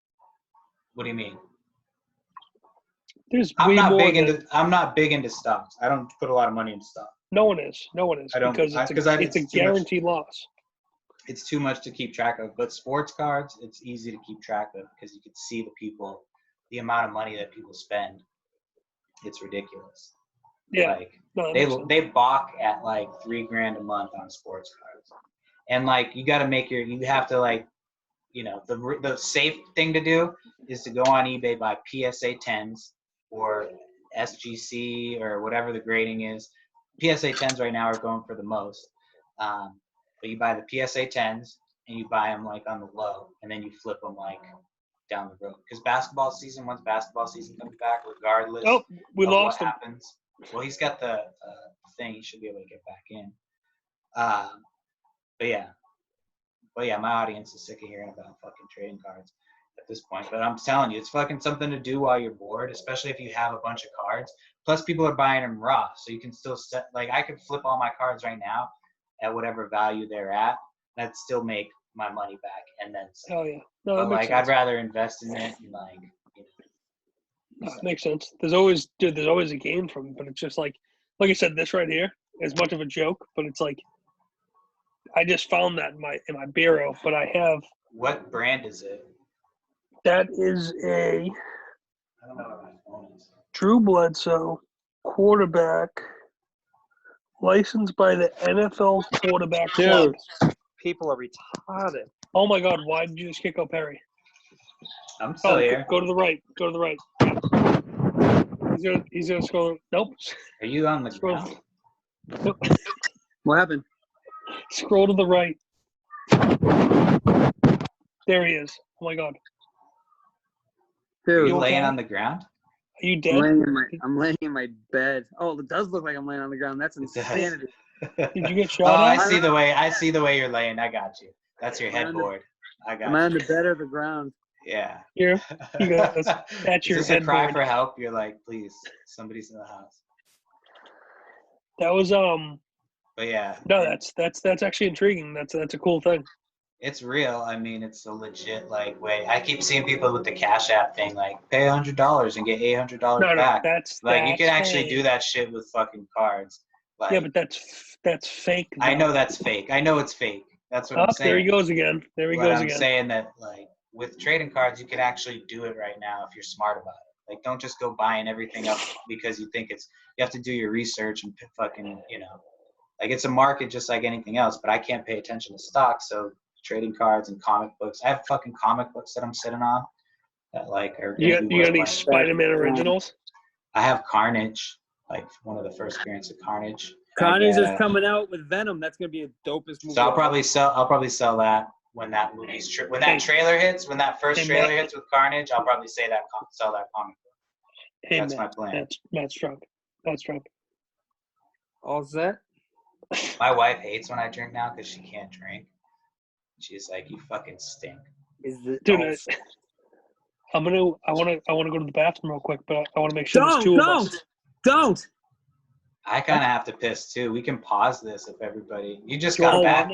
What do you mean? I'm not big into stocks. I don't put a lot of money into stocks. No one is. Because it's a guaranteed loss. It's too much to keep track of. But sports cards, it's easy to keep track of because you can see the amount of money that people spend. It's ridiculous. Yeah. Like they balk at like $3,000 a month on sports cards, and like you have to like, you know, the safe thing to do is to go on eBay, buy PSA 10s or SGC or whatever the grading is. PSA 10s right now are going for the most, but you buy the PSA 10s and you buy them like on the low, and then you flip them like down the road. Because once basketball season comes back, regardless of what happens. Well, he's got the thing. He should be able to get back in. But yeah, my audience is sick of hearing about fucking trading cards at this point. But I'm telling you, it's fucking something to do while you're bored, especially if you have a bunch of cards. Plus, people are buying them raw, so you can still set. Like, I could flip all my cards right now at whatever value they're at. That'd still make my money back, and then. Oh yeah. No, but like, I'd rather invest in it and like. That makes sense. There's always a game from it, but it's just like I said, this right here is much of a joke, but it's like I just found that in my bureau, but I have. What brand is it? That is I don't know what my phone is. Drew Bledsoe, quarterback, licensed by the NFL Quarterback Club. People are retarded. Oh my God! Why did you just kick out Perry? I'm still here. Go to the right. Go to the right. He's gonna scroll. Nope. Are you on the ground? Nope. What happened? Scroll to the right. There he is. Oh my God. Dude, are you laying on the ground? Are you dead? I'm laying in my bed. Oh, it does look like I'm laying on the ground. That's insanity. Did you get shot? Oh, I see the way you're laying. I got you. That's your headboard. I got you. Am I on the bed or the ground? Yeah. Here, that's your Is this a cry for help? You're like, please, somebody's in the house. That was But yeah. No, that's actually intriguing. That's a cool thing. It's real. I mean, it's a legit like way. I keep seeing people with the Cash App thing, like pay $100 and get $800 back. That's you can actually do that shit with fucking cards. Like, yeah, but that's fake. Though. I know that's fake. I know it's fake. That's what I'm saying. There he goes again. I'm saying that like with trading cards, you can actually do it right now if you're smart about it. Like, don't just go buying everything up because you think you have to do your research and fucking, like, it's a market just like anything else, but I can't pay attention to stocks. So trading cards and comic books, I have fucking comic books that I'm sitting on that like are You gonna be got any worth Spider-Man originals? I have Carnage, like one of the first appearances of Carnage. Carnage is coming out with Venom. That's gonna be the dopest movie. So I'll probably sell that when that movie's when that trailer hits, when that first trailer hits with Carnage. I'll probably sell that comic book. Hey, that's my plan. Matt's drunk. All set. My wife hates when I drink now because she can't drink. She's like, "You fucking stink." Dude, I want to go to the bathroom real quick, but I want to make sure there's two of us. Don't. I kind of have to piss too. We can pause this if everybody. You just got back.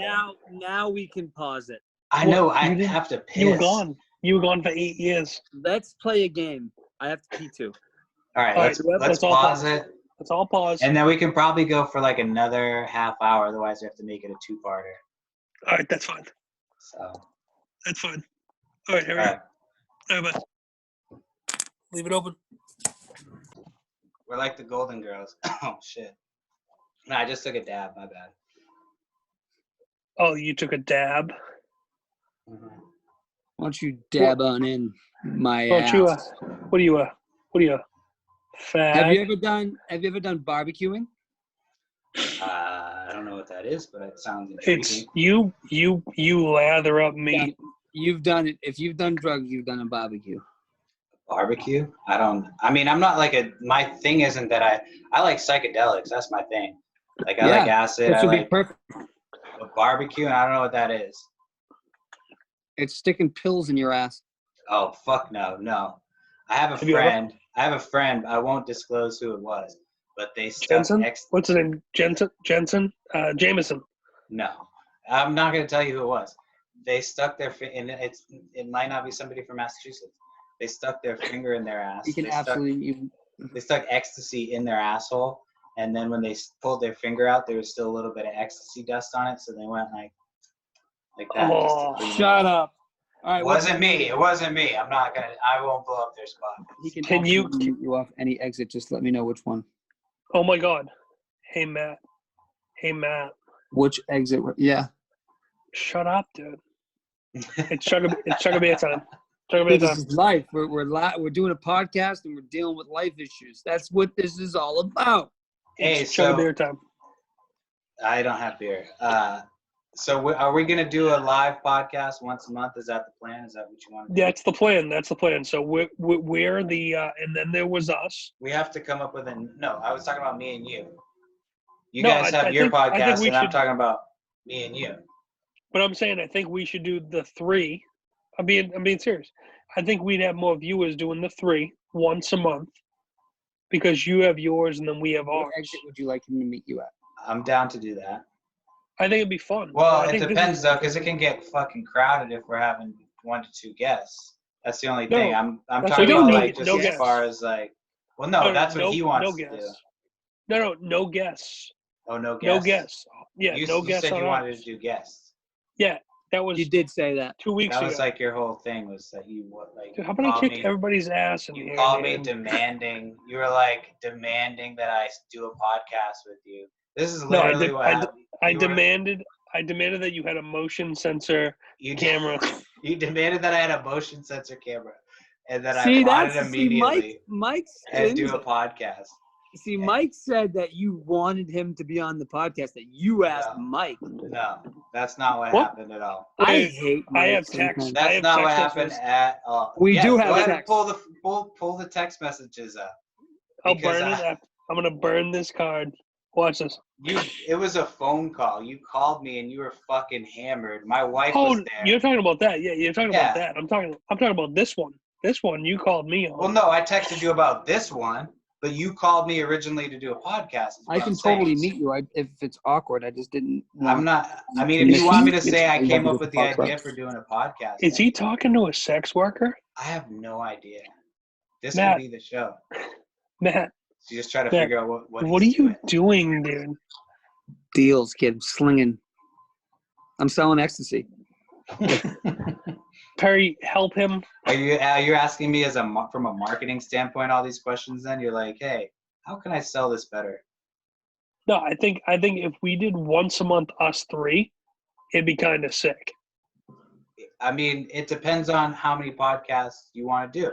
Now we can pause it. I know. I have to piss. You were gone for 8 years. Let's play a game. I have to pee too. All right. Let's pause it. Let's all pause. And then we can probably go for like another half hour. Otherwise, we have to make it a two-parter. All right, that's fine. So. That's fine. All right, Harry. All right, bye. Leave it open. We're like the Golden Girls. Oh, shit. No, I just took a dab. My bad. Oh, you took a dab? Mm-hmm. Why don't you dab on in my ass? What are you, fat? Have you ever done barbecuing? I don't know what that is, but it sounds intriguing. It's you lather up meat. You've done it. If you've done drugs, you've done a barbecue. Barbecue? I'm not like my thing isn't that I like psychedelics. That's my thing. Like I like acid. That should be perfect. A barbecue, and I don't know what that is. It's sticking pills in your ass. Oh, fuck no. I have a friend. I won't disclose who it was, but they stuck Jensen? What's his name? Jensen? Jameson. No. I'm not going to tell you who it was. They stuck their and it might not be somebody from Massachusetts. They stuck their finger in their ass. They stuck ecstasy in their asshole, and then when they pulled their finger out, there was still a little bit of ecstasy dust on it, so they went like that. Oh, shut up! All right, It wasn't me. I won't blow up their spot. Can you off any exit? Just let me know which one. Oh my God! Hey Matt. Which exit? Yeah. Shut up, dude. It's Chugga Beer time. This is life. We're doing a podcast and we're dealing with life issues. That's what this is all about. Hey, it's Chugga Beer time. I don't have beer. So are we gonna do a live podcast once a month? Is that the plan? Is that what you want to do? That's the plan. So we're the and then there was us. We have to come up with no. I was talking about me and you. You guys have your podcast, and I'm talking about me and you. But I'm saying I think we should do the three. I'm being serious. I think we'd have more viewers doing the three once a month because you have yours and then we have ours. What exit would you like him to meet you at? I'm down to do that. I think it'd be fun. Well, it depends though, because it can get fucking crowded if we're having 1 to 2 guests. That's the only thing. I'm talking about like just as far as like. Well, no, that's what he wants to do. No guests. Oh, no guests. No guests. Yeah, no guests. You said you wanted to do guests. Yeah, that was. You did say that 2 weeks ago. That was like your whole thing was that you like. Dude, how about I kick everybody's ass in here? You called me demanding. You were like demanding that I do a podcast with you. This is literally what happened. I demanded that you had a motion sensor camera. You demanded that I had a motion sensor camera, and that I bought it immediately. And do a podcast. See, Mike said that you wanted him to be on the podcast. That you asked Mike. No, that's not what happened at all. I hate Mike. I have text. That's not what happened at all. We do have text. Go ahead and pull the text messages up. I'll burn it. I'm gonna burn this card. Watch this. It was a phone call. You called me and you were fucking hammered. My wife was there. You're talking about that. Yeah, you're talking about that. I'm talking about this one. This one you called me on. Well, no, I texted you about this one, but you called me originally to do a podcast. I can totally meet you. If it's awkward, I just didn't. I'm not. I mean, if you want me to say I came up with the idea for doing a podcast. Is he talking to a sex worker? I have no idea. This could be the show. Matt. So you just try to figure out what are you doing, dude? Deals, kid. Slinging. I'm selling ecstasy. Perry, help him. Are you're asking me from a marketing standpoint all these questions? Then you're like, hey, how can I sell this better? No, I think if we did once a month, us three, it'd be kind of sick. I mean, it depends on how many podcasts you want to do.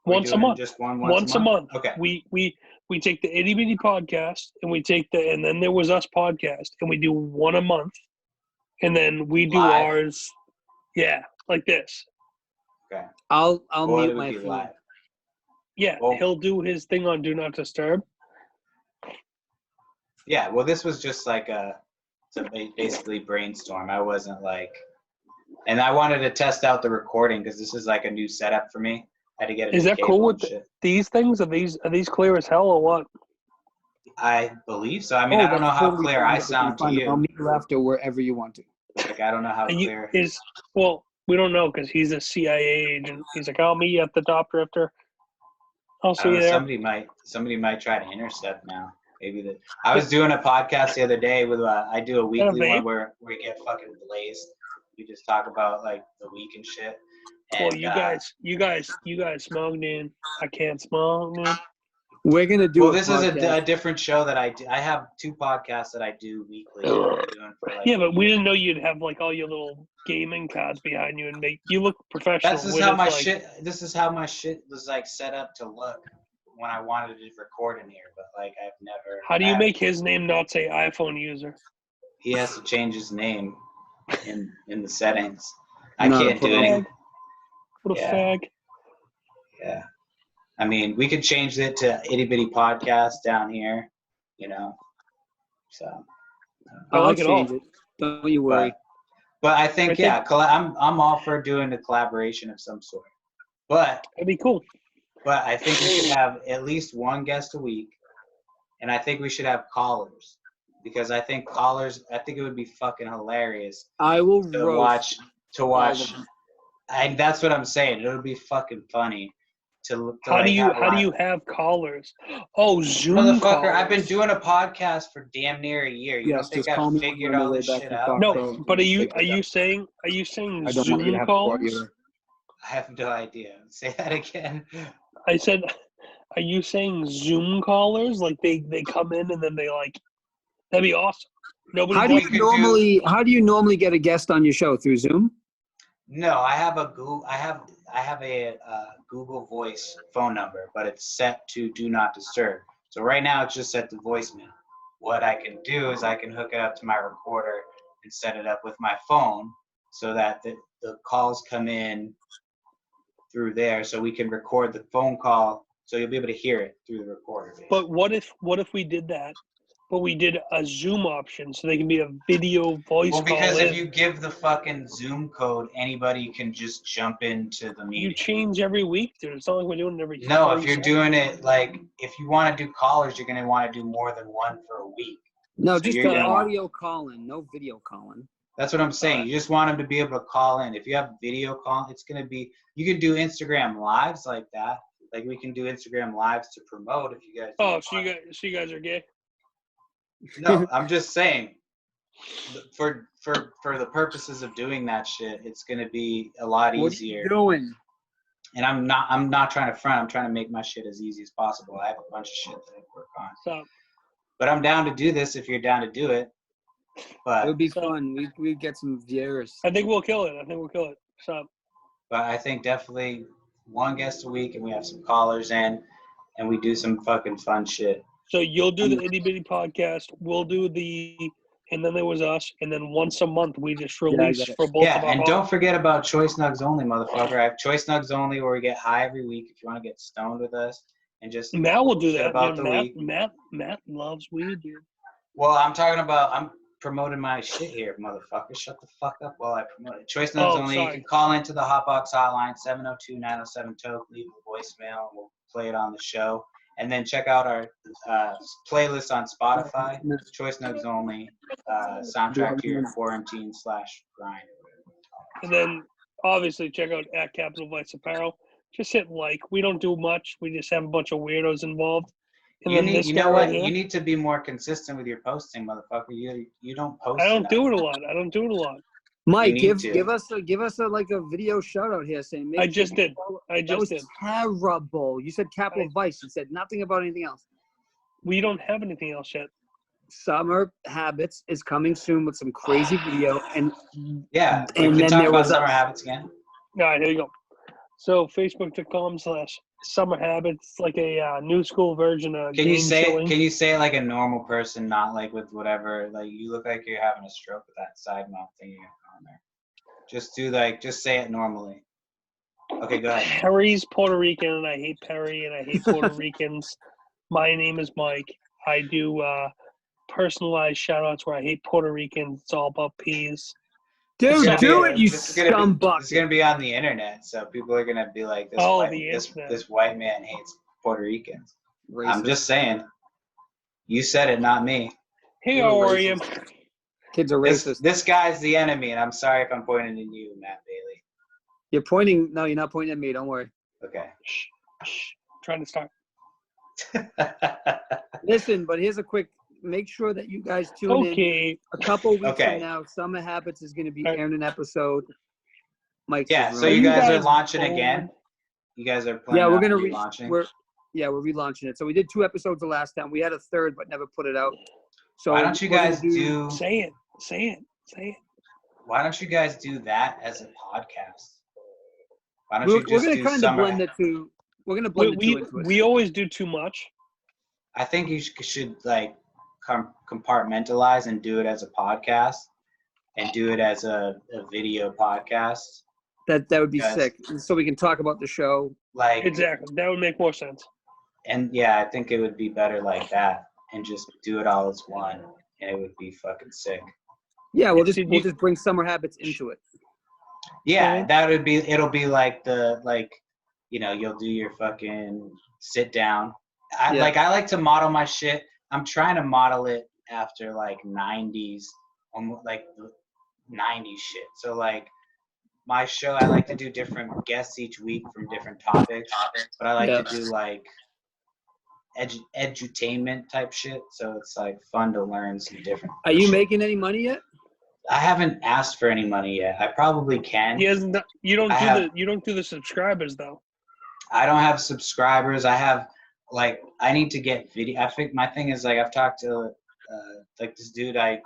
Once a month. Just one once a month. Okay. We take the Itty Bitty podcast and we take and then there was us podcast and we do one a month, and then we do Live. ours. Yeah, like this. Okay. I'll mute my phone. Live. Yeah, well, he'll do his thing on Do Not Disturb. Yeah, well, this was just like to basically brainstorm. I wasn't like, and I wanted to test out the recording because this is like a new setup for me. I had to get it. Is that cool with these things? Are these clear as hell or what? I believe so. I mean, I don't know how clear I sound to you. I'll meet you after wherever you want to. Like, I don't know how clear. Well, we don't know because he's a CIA agent. He's like, I'll meet you at the top drifter. I'll see you there. Somebody might try to intercept now. Maybe I was doing a podcast the other day with I do a weekly one where we get fucking blazed. We just talk about like the week and shit. And, well, you guys smoke, dude. I can't smoke, dude. We're gonna do. Well, this is a different show that I do. I have 2 podcasts that I do weekly. Yeah, but we didn't know you'd have like all your little gaming cards behind you and make you look professional. This is how my shit was like set up to look when I wanted to record in here, but like I've never. How do you make his name not say iPhone user? He has to change his name in the settings. I can't do anything. What a fag. Yeah. I mean, we could change it to Itty Bitty Podcast down here, you know. So. I'll change it. Don't you worry. But I think, I'm all for doing a collaboration of some sort. But that'd be cool. But I think we should have at least one guest a week, and I think we should have callers because I think it would be fucking hilarious. I will to watch. And that's what I'm saying. It would be fucking funny. How do you have callers? Oh, Zoom motherfucker! callers. I've been doing a podcast for damn near a year. You don't think I've figured all this shit out? No, but are you saying Zoom callers? I have no idea. Say that again. I said, are you saying Zoom callers? Like they come in and then they like, that'd be awesome. How do you normally get a guest on your show? Through Zoom? No, I have a Google Voice phone number, but it's set to Do Not Disturb. So right now it's just set to voicemail. What I can do is I can hook it up to my recorder and set it up with my phone so that the calls come in through there, so we can record the phone call, so you'll be able to hear it through the recorder. Basically. But what if we did that, but we did a Zoom option, so they can be a video voice call? Well, because if you give the fucking Zoom code, anybody can just jump into the meeting. You change every week, dude. It's not like we're doing it every. No, if you're doing it like if you want to do callers, you're gonna want to do more than one for a week. No, so just an audio call-in, no video call-in. That's what I'm saying. You just want them to be able to call in. If you have video call, it's going to be, you can do Instagram lives like that. Like we can do Instagram lives to promote if you guys. Oh, so you guys are gay? No, I'm just saying for the purposes of doing that shit, it's going to be a lot easier. What are you doing? And I'm not trying to front. I'm trying to make my shit as easy as possible. I have a bunch of shit that I work on. So, but I'm down to do this if you're down to do it. But it would be fun. We'd get some viewers. I think we'll kill it. So. But I think definitely one guest a week, and we have some callers in, and we do some fucking fun shit. So you'll do the Itty Bitty podcast. We'll do and then there was us, and then once a month we just release for both. Yeah, and don't forget about Choice Nugs Only, motherfucker. I have Choice Nugs Only where we get high every week. If you want to get stoned with us, and just Matt will do that. About Matt loves weed, dude. Well, I'm promoting my shit here, motherfucker. Shut the fuck up while I promote it. Choice Nugs Only. Sorry. You can call into the Hotbox hotline, 702-907-TOKE. Leave a voicemail, and we'll play it on the show. And then check out our playlist on Spotify. Choice Nugs Only. Soundtrack to your quarantine/grind. And then obviously check out at Capital Vice Apparel. Just hit like. We don't do much. We just have a bunch of weirdos involved. And you know what? You need to be more consistent with your posting, motherfucker. You don't post. I don't do it a lot. Mike, need give us a like a video shout out here saying. I just did. That was terrible. You said Capital Vice. You said nothing about anything else. We don't have anything else yet. Summer Habits is coming soon with some crazy video, and Yeah, we and can then talk there about was Summer us. Habits again. All right, here you go. So Facebook.com/Summer Habits, like a new school version of Can you game say showing. it? Can you say it like a normal person, not like with whatever? Like you look like you're having a stroke with that side mouth thing you got on there. Just say it normally. Okay, go ahead. Perry's Puerto Rican, and I hate Perry, and I hate Puerto Ricans. My name is Mike. I do personalized shout-outs where I hate Puerto Ricans. It's all about peas. Dude, This do it, you This is gonna scumbucket. be on the internet, so people are gonna be like, this white man hates Puerto Ricans. I'm just saying. You said it, not me. Hey, how are you? Kids are racist. This guy's the enemy, and I'm sorry if I'm pointing at you, Matt Bailey. You're pointing. No, you're not pointing at me. Don't worry. Okay. Shh. Trying to start. Listen, but here's a quick. Make sure that you guys tune in. A couple weeks from now, Summer Habits is going to be airing an episode. Mike. Yeah. So you guys are launching again. You guys are planning. Yeah, we're gonna relaunching. We're relaunching it. So we did 2 episodes the last time. We had a third, but never put it out. So why don't you guys say it? Why don't you guys do that as a podcast? Why don't we're gonna kind of blend the two. We're gonna blend the two into it. We always do too much. I think you should like compartmentalize and do it as a podcast, and do it as a video podcast. That would be sick. So we can talk about the show. Like exactly, that would make more sense. And yeah, I think it would be better like that, and just do it all as one, and it would be fucking sick. Yeah, we'll just bring Summer Habits into it. Yeah, it'll be like you'll do your fucking sit down. I like to model my shit. I'm trying to model it after like 90s, almost like 90s shit. So like my show, I like to do different guests each week from different topics, but I like to do like edutainment type shit. So it's like fun to learn some different. Are you making any money yet? I haven't asked for any money yet. I probably can. You don't do the subscribers though. I don't have subscribers. I need to get video. I think my thing is like I've talked to like this dude I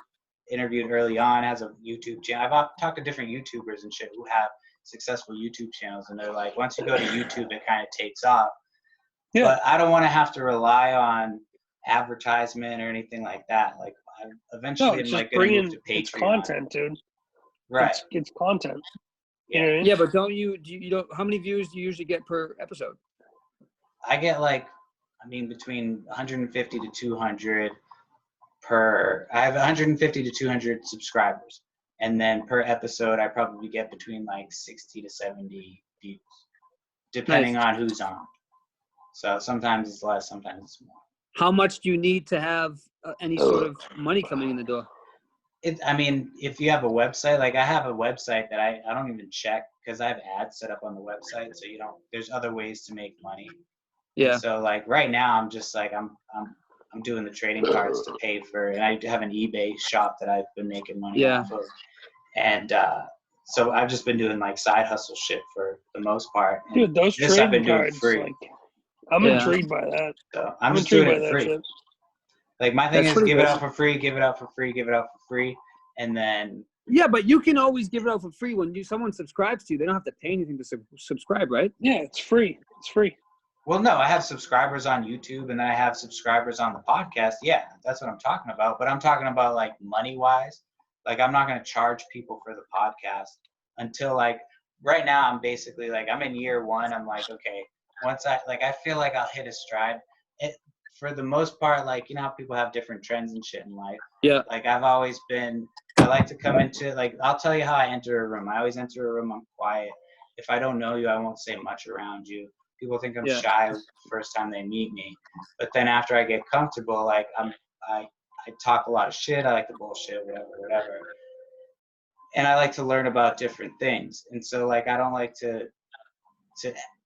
interviewed early on has a YouTube channel. I've talked to different YouTubers and shit who have successful YouTube channels, and they're like, once you go to YouTube, it kind of takes off. Yeah. But I don't want to have to rely on advertisement or anything like that. Like eventually, I'm like going to move to Patreon. It's content, dude. Right. It's content. Yeah. You know what I mean? Yeah, but don't how many views do you usually get per episode? I get between 150 to 200 per. I have 150 to 200 subscribers, and then per episode, I probably get between like 60 to 70 views, depending on who's on. So sometimes it's less, sometimes it's more. How much do you need to have any sort of money coming in the door? If you have a website, like I have a website that I don't even check because I have ads set up on the website, so there's other ways to make money. Yeah. And so like right now, I'm just like I'm doing the trading cards to pay for, and I have an eBay shop that I've been making money off of, and so I've just been doing like side hustle shit for the most part. Dude, those trading cards, free. I'm intrigued by that. So I'm just doing it free. Shit. Like my thing is give it out for free, give it out for free, give it out for free, and then. Yeah, but you can always give it out for free when someone subscribes to you. They don't have to pay anything to subscribe, right? Yeah, it's free. It's free. Well, no, I have subscribers on YouTube and then I have subscribers on the podcast. Yeah, that's what I'm talking about. But I'm talking about like money-wise. Like I'm not going to charge people for the podcast until like right now I'm basically like I'm in year 1. I'm like, okay, once I feel like I'll hit a stride. For the most part, like, you know how people have different trends and shit in life. Yeah. Like I like to come into like, I'll tell you how I enter a room. I always enter a room, I'm quiet. If I don't know you, I won't say much around you. People think I'm shy the first time they meet me, but then after I get comfortable, like I talk a lot of shit. I like to bullshit, whatever. And I like to learn about different things. And so like I don't like to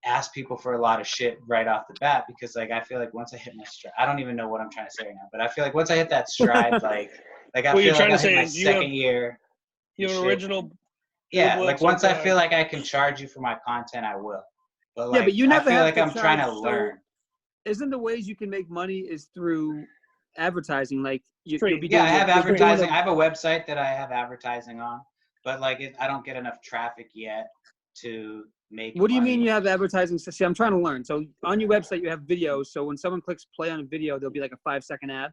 ask people for a lot of shit right off the bat because like I feel like once I hit my stride, I don't even know what I'm trying to say right now, but I feel like once I hit that stride, like I feel like I hit my second year You have an original. Yeah, like once I feel like I can charge you for my content, I will. But like, but you never I feel have like to I'm trying to charge, so learn. Isn't the ways you can make money is through advertising? Like you'll be Yeah, I doing have advertising. I have a website that I have advertising on, but like I don't get enough traffic yet to make What do you money. mean you have advertising? See, I'm trying to learn. So on your website, you have videos. So when someone clicks play on a video, there'll be like a 5-second ad.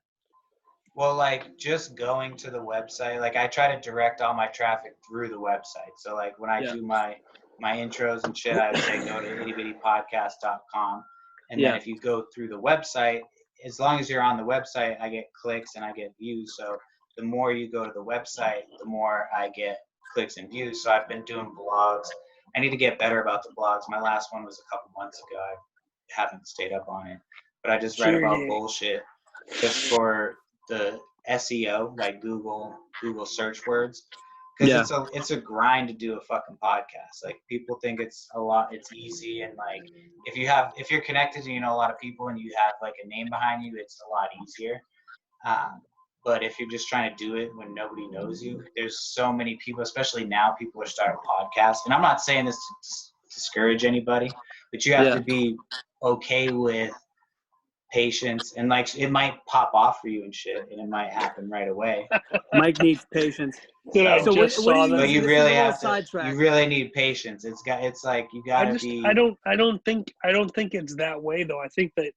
Well, like just going to the website, like I try to direct all my traffic through the website. So like when I do my intros and shit, I would say go to ittybittypodcast.com. And then if you go through the website, as long as you're on the website, I get clicks and I get views. So the more you go to the website, the more I get clicks and views. So I've been doing blogs. I need to get better about the blogs. My last one was a couple months ago. I haven't stayed up on it, but I just read about bullshit just for the SEO, like Google search words, because it's a grind to do a fucking podcast. Like people think it's easy, and like if you're connected and you know a lot of people and you have like a name behind you, it's a lot easier. But if you're just trying to do it when nobody knows you, there's so many people, especially now, people are starting podcasts. And I'm not saying this to discourage anybody, but you have to be okay with patience, and like it might pop off for you and shit, and it might happen right away. Mike needs patience. So But you really have to. You really need patience. It's like you gotta be. I don't think it's that way though. I think that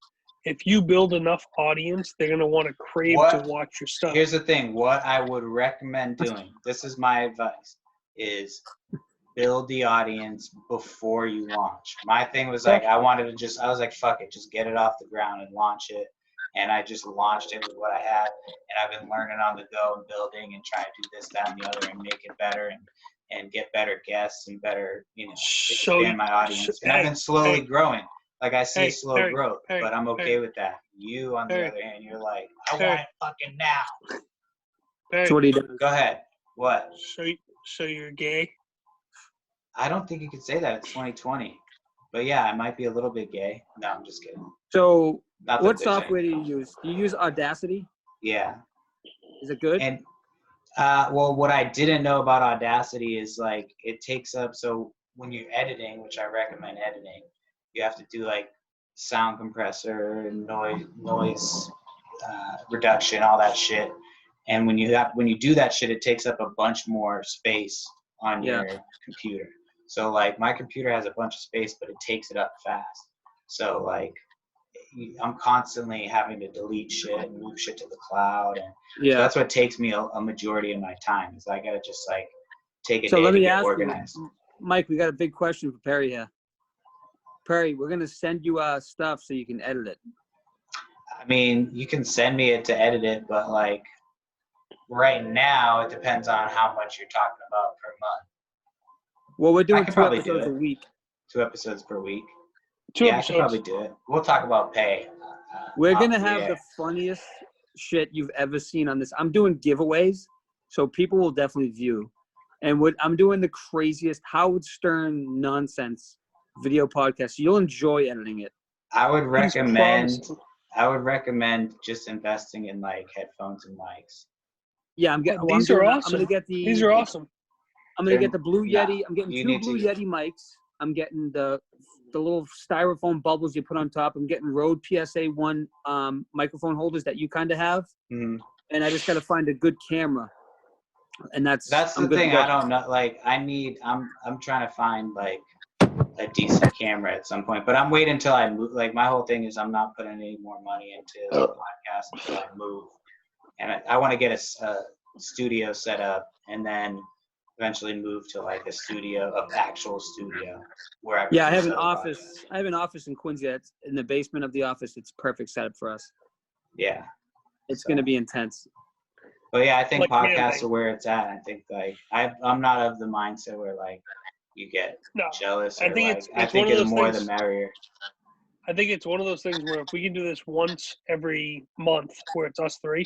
if you build enough audience, they're gonna want to crave to watch your stuff. Here's the thing. What I would recommend doing. This is my advice. Is build the audience before you launch. My thing was like, I was like, fuck it, just get it off the ground and launch it. And I just launched it with what I had. And I've been learning on the go and building and trying to do this, that, and the other and make it better and get better guests and better, expand my audience. And I've been slowly growing. Like I see slow growth, but I'm okay with that. You, on the other hand, you're like, I want it fucking now. That's what he does. Go ahead. What? So you're gay? I don't think you could say that. It's 2020. But yeah, I might be a little bit gay. No, I'm just kidding. So what software do you use? Do you use Audacity? Yeah. Is it good? And well, what I didn't know about Audacity is like it takes up, so when you're editing, which I recommend editing, you have to do like sound compressor and noise reduction, all that shit. And when you do that shit, it takes up a bunch more space on your computer. So like my computer has a bunch of space, but it takes it up fast. So like I'm constantly having to delete shit and move shit to the cloud, and so that's what takes me a majority of my time. Is I gotta just like take a day to get organized. Mike, we got a big question for Perry here. Perry, we're gonna send you stuff so you can edit it. I mean, you can send me it to edit it, but like right now, it depends on how much you're talking about per month. Well, we're doing 2 episodes a week. 2 episodes per week. I could probably do it. We'll talk about pay. We're going to have the funniest shit you've ever seen on this. I'm doing giveaways, so people will definitely view. And I'm doing the craziest Howard Stern nonsense video podcast. You'll enjoy editing it. I would recommend just investing in like headphones and mics. Yeah, these are awesome. I'm gonna get these are awesome. I'm gonna get the Blue Yeti. I'm getting 2 Blue Yeti mics. I'm getting the little styrofoam bubbles you put on top. I'm getting Rode PSA 1 microphone holders that you kind of have. Mm-hmm. And I just got to find a good camera. And that's the thing. I don't know. Like I'm trying to find like a decent camera at some point, but I'm waiting until I move. Like my whole thing is I'm not putting any more money into the podcast until I move. And I want to get a studio set up and then eventually move to like a studio, an actual studio where I can I have an office. I have an office in Quincy. It's in the basement of the office. It's perfect setup for us. Yeah. It's going to be intense. But yeah, I think podcasts are where it's at. I think like I'm not of the mindset where like you get jealous. I think the more the merrier. I think it's one of those things where if we can do this once every month, where it's us 3,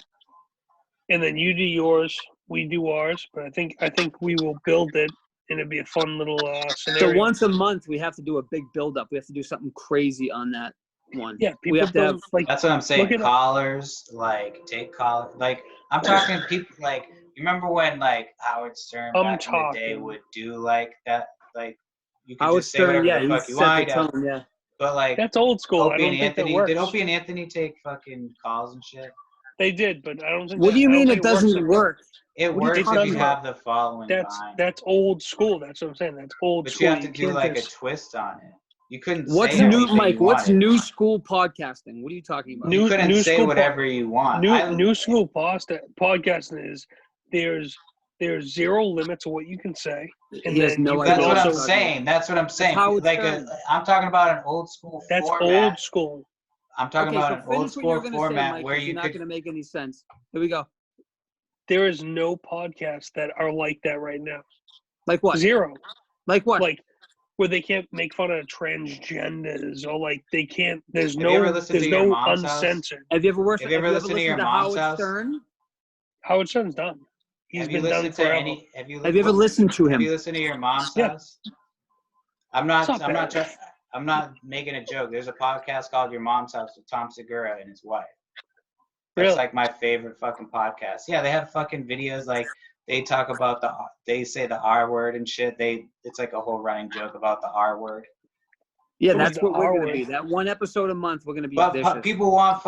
and then you do yours, we do ours. But I think we will build it, and it'd be a fun little scenario. So once a month, we have to do a big build up. We have to do something crazy on that one. Yeah, we have to have like. That's what I'm saying. Callers, like take callers. Like I'm talking people. Like You remember when like Howard Stern back in the day would do like that? Like you could Howard just say whatever Stern, the fuck you want. yeah. But like that's old school. Opie I and don't think that Anthony, works. did Opie and Anthony take fucking calls and shit? They did, but I don't think. What do you mean it works doesn't work? It works if you have the following behind. That's old school. That's what I'm saying. That's old school. But you have to do like a twist on it. You couldn't What's say new, Mike? What's wanted. new school podcasting? What are you talking about? You couldn't say whatever you want. New school podcasting is there's zero limit to what you can say. And That's what I'm saying. That's what I'm saying. Like I'm talking about an old school format. That's old school. I'm talking about an old school format where you're not going to make any sense. Here we go. There is no podcasts that are like that right now. Like what? Zero. Like what? Like where they can't make fun of transgenders or like they can't. There's no uncensored. Have you ever listened to your mom's house? Stern? Howard Stern's done. He's been done forever. Have you ever listened to him? Have you listened to your mom's house? I'm not making a joke. There's a podcast called Your Mom's House with Tom Segura and his wife. That's like my favorite fucking podcast. Yeah, they have fucking videos like they talk about they say the R word and shit. It's like a whole running joke about the R word. Yeah, that's what we're gonna be. That one episode a month, we're gonna be. But people want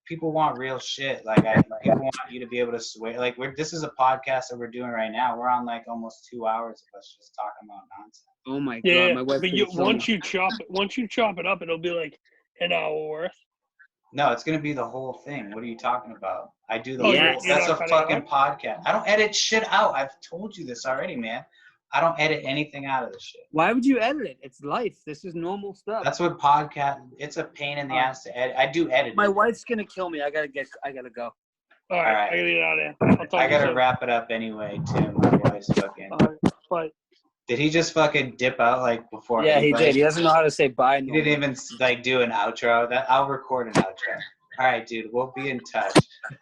people want real shit. Like people want you to be able to swear. Like this is a podcast that we're doing right now. We're on like almost 2 hours of us just talking about nonsense. Oh my god! Yeah, my wife but once you chop it up, it'll be like an hour worth. No, it's gonna be the whole thing. What are you talking about? I do the that's a fucking podcast. I don't edit shit out. I've told you this already, man. I don't edit anything out of this shit. Why would you edit it? It's life. This is normal stuff. That's what it's a pain in the ass to edit. I do edit. My wife's gonna kill me. I gotta go. All right. I gotta get out of there. I gotta wrap it up anyway, Tim. My wife's fucking. But did he just fucking dip out like before? Yeah, he did. He doesn't know how to say bye. He didn't even like do an outro. I'll record an outro. All right, dude. We'll be in touch.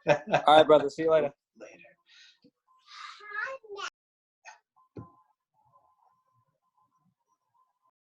All right, brother. See you later.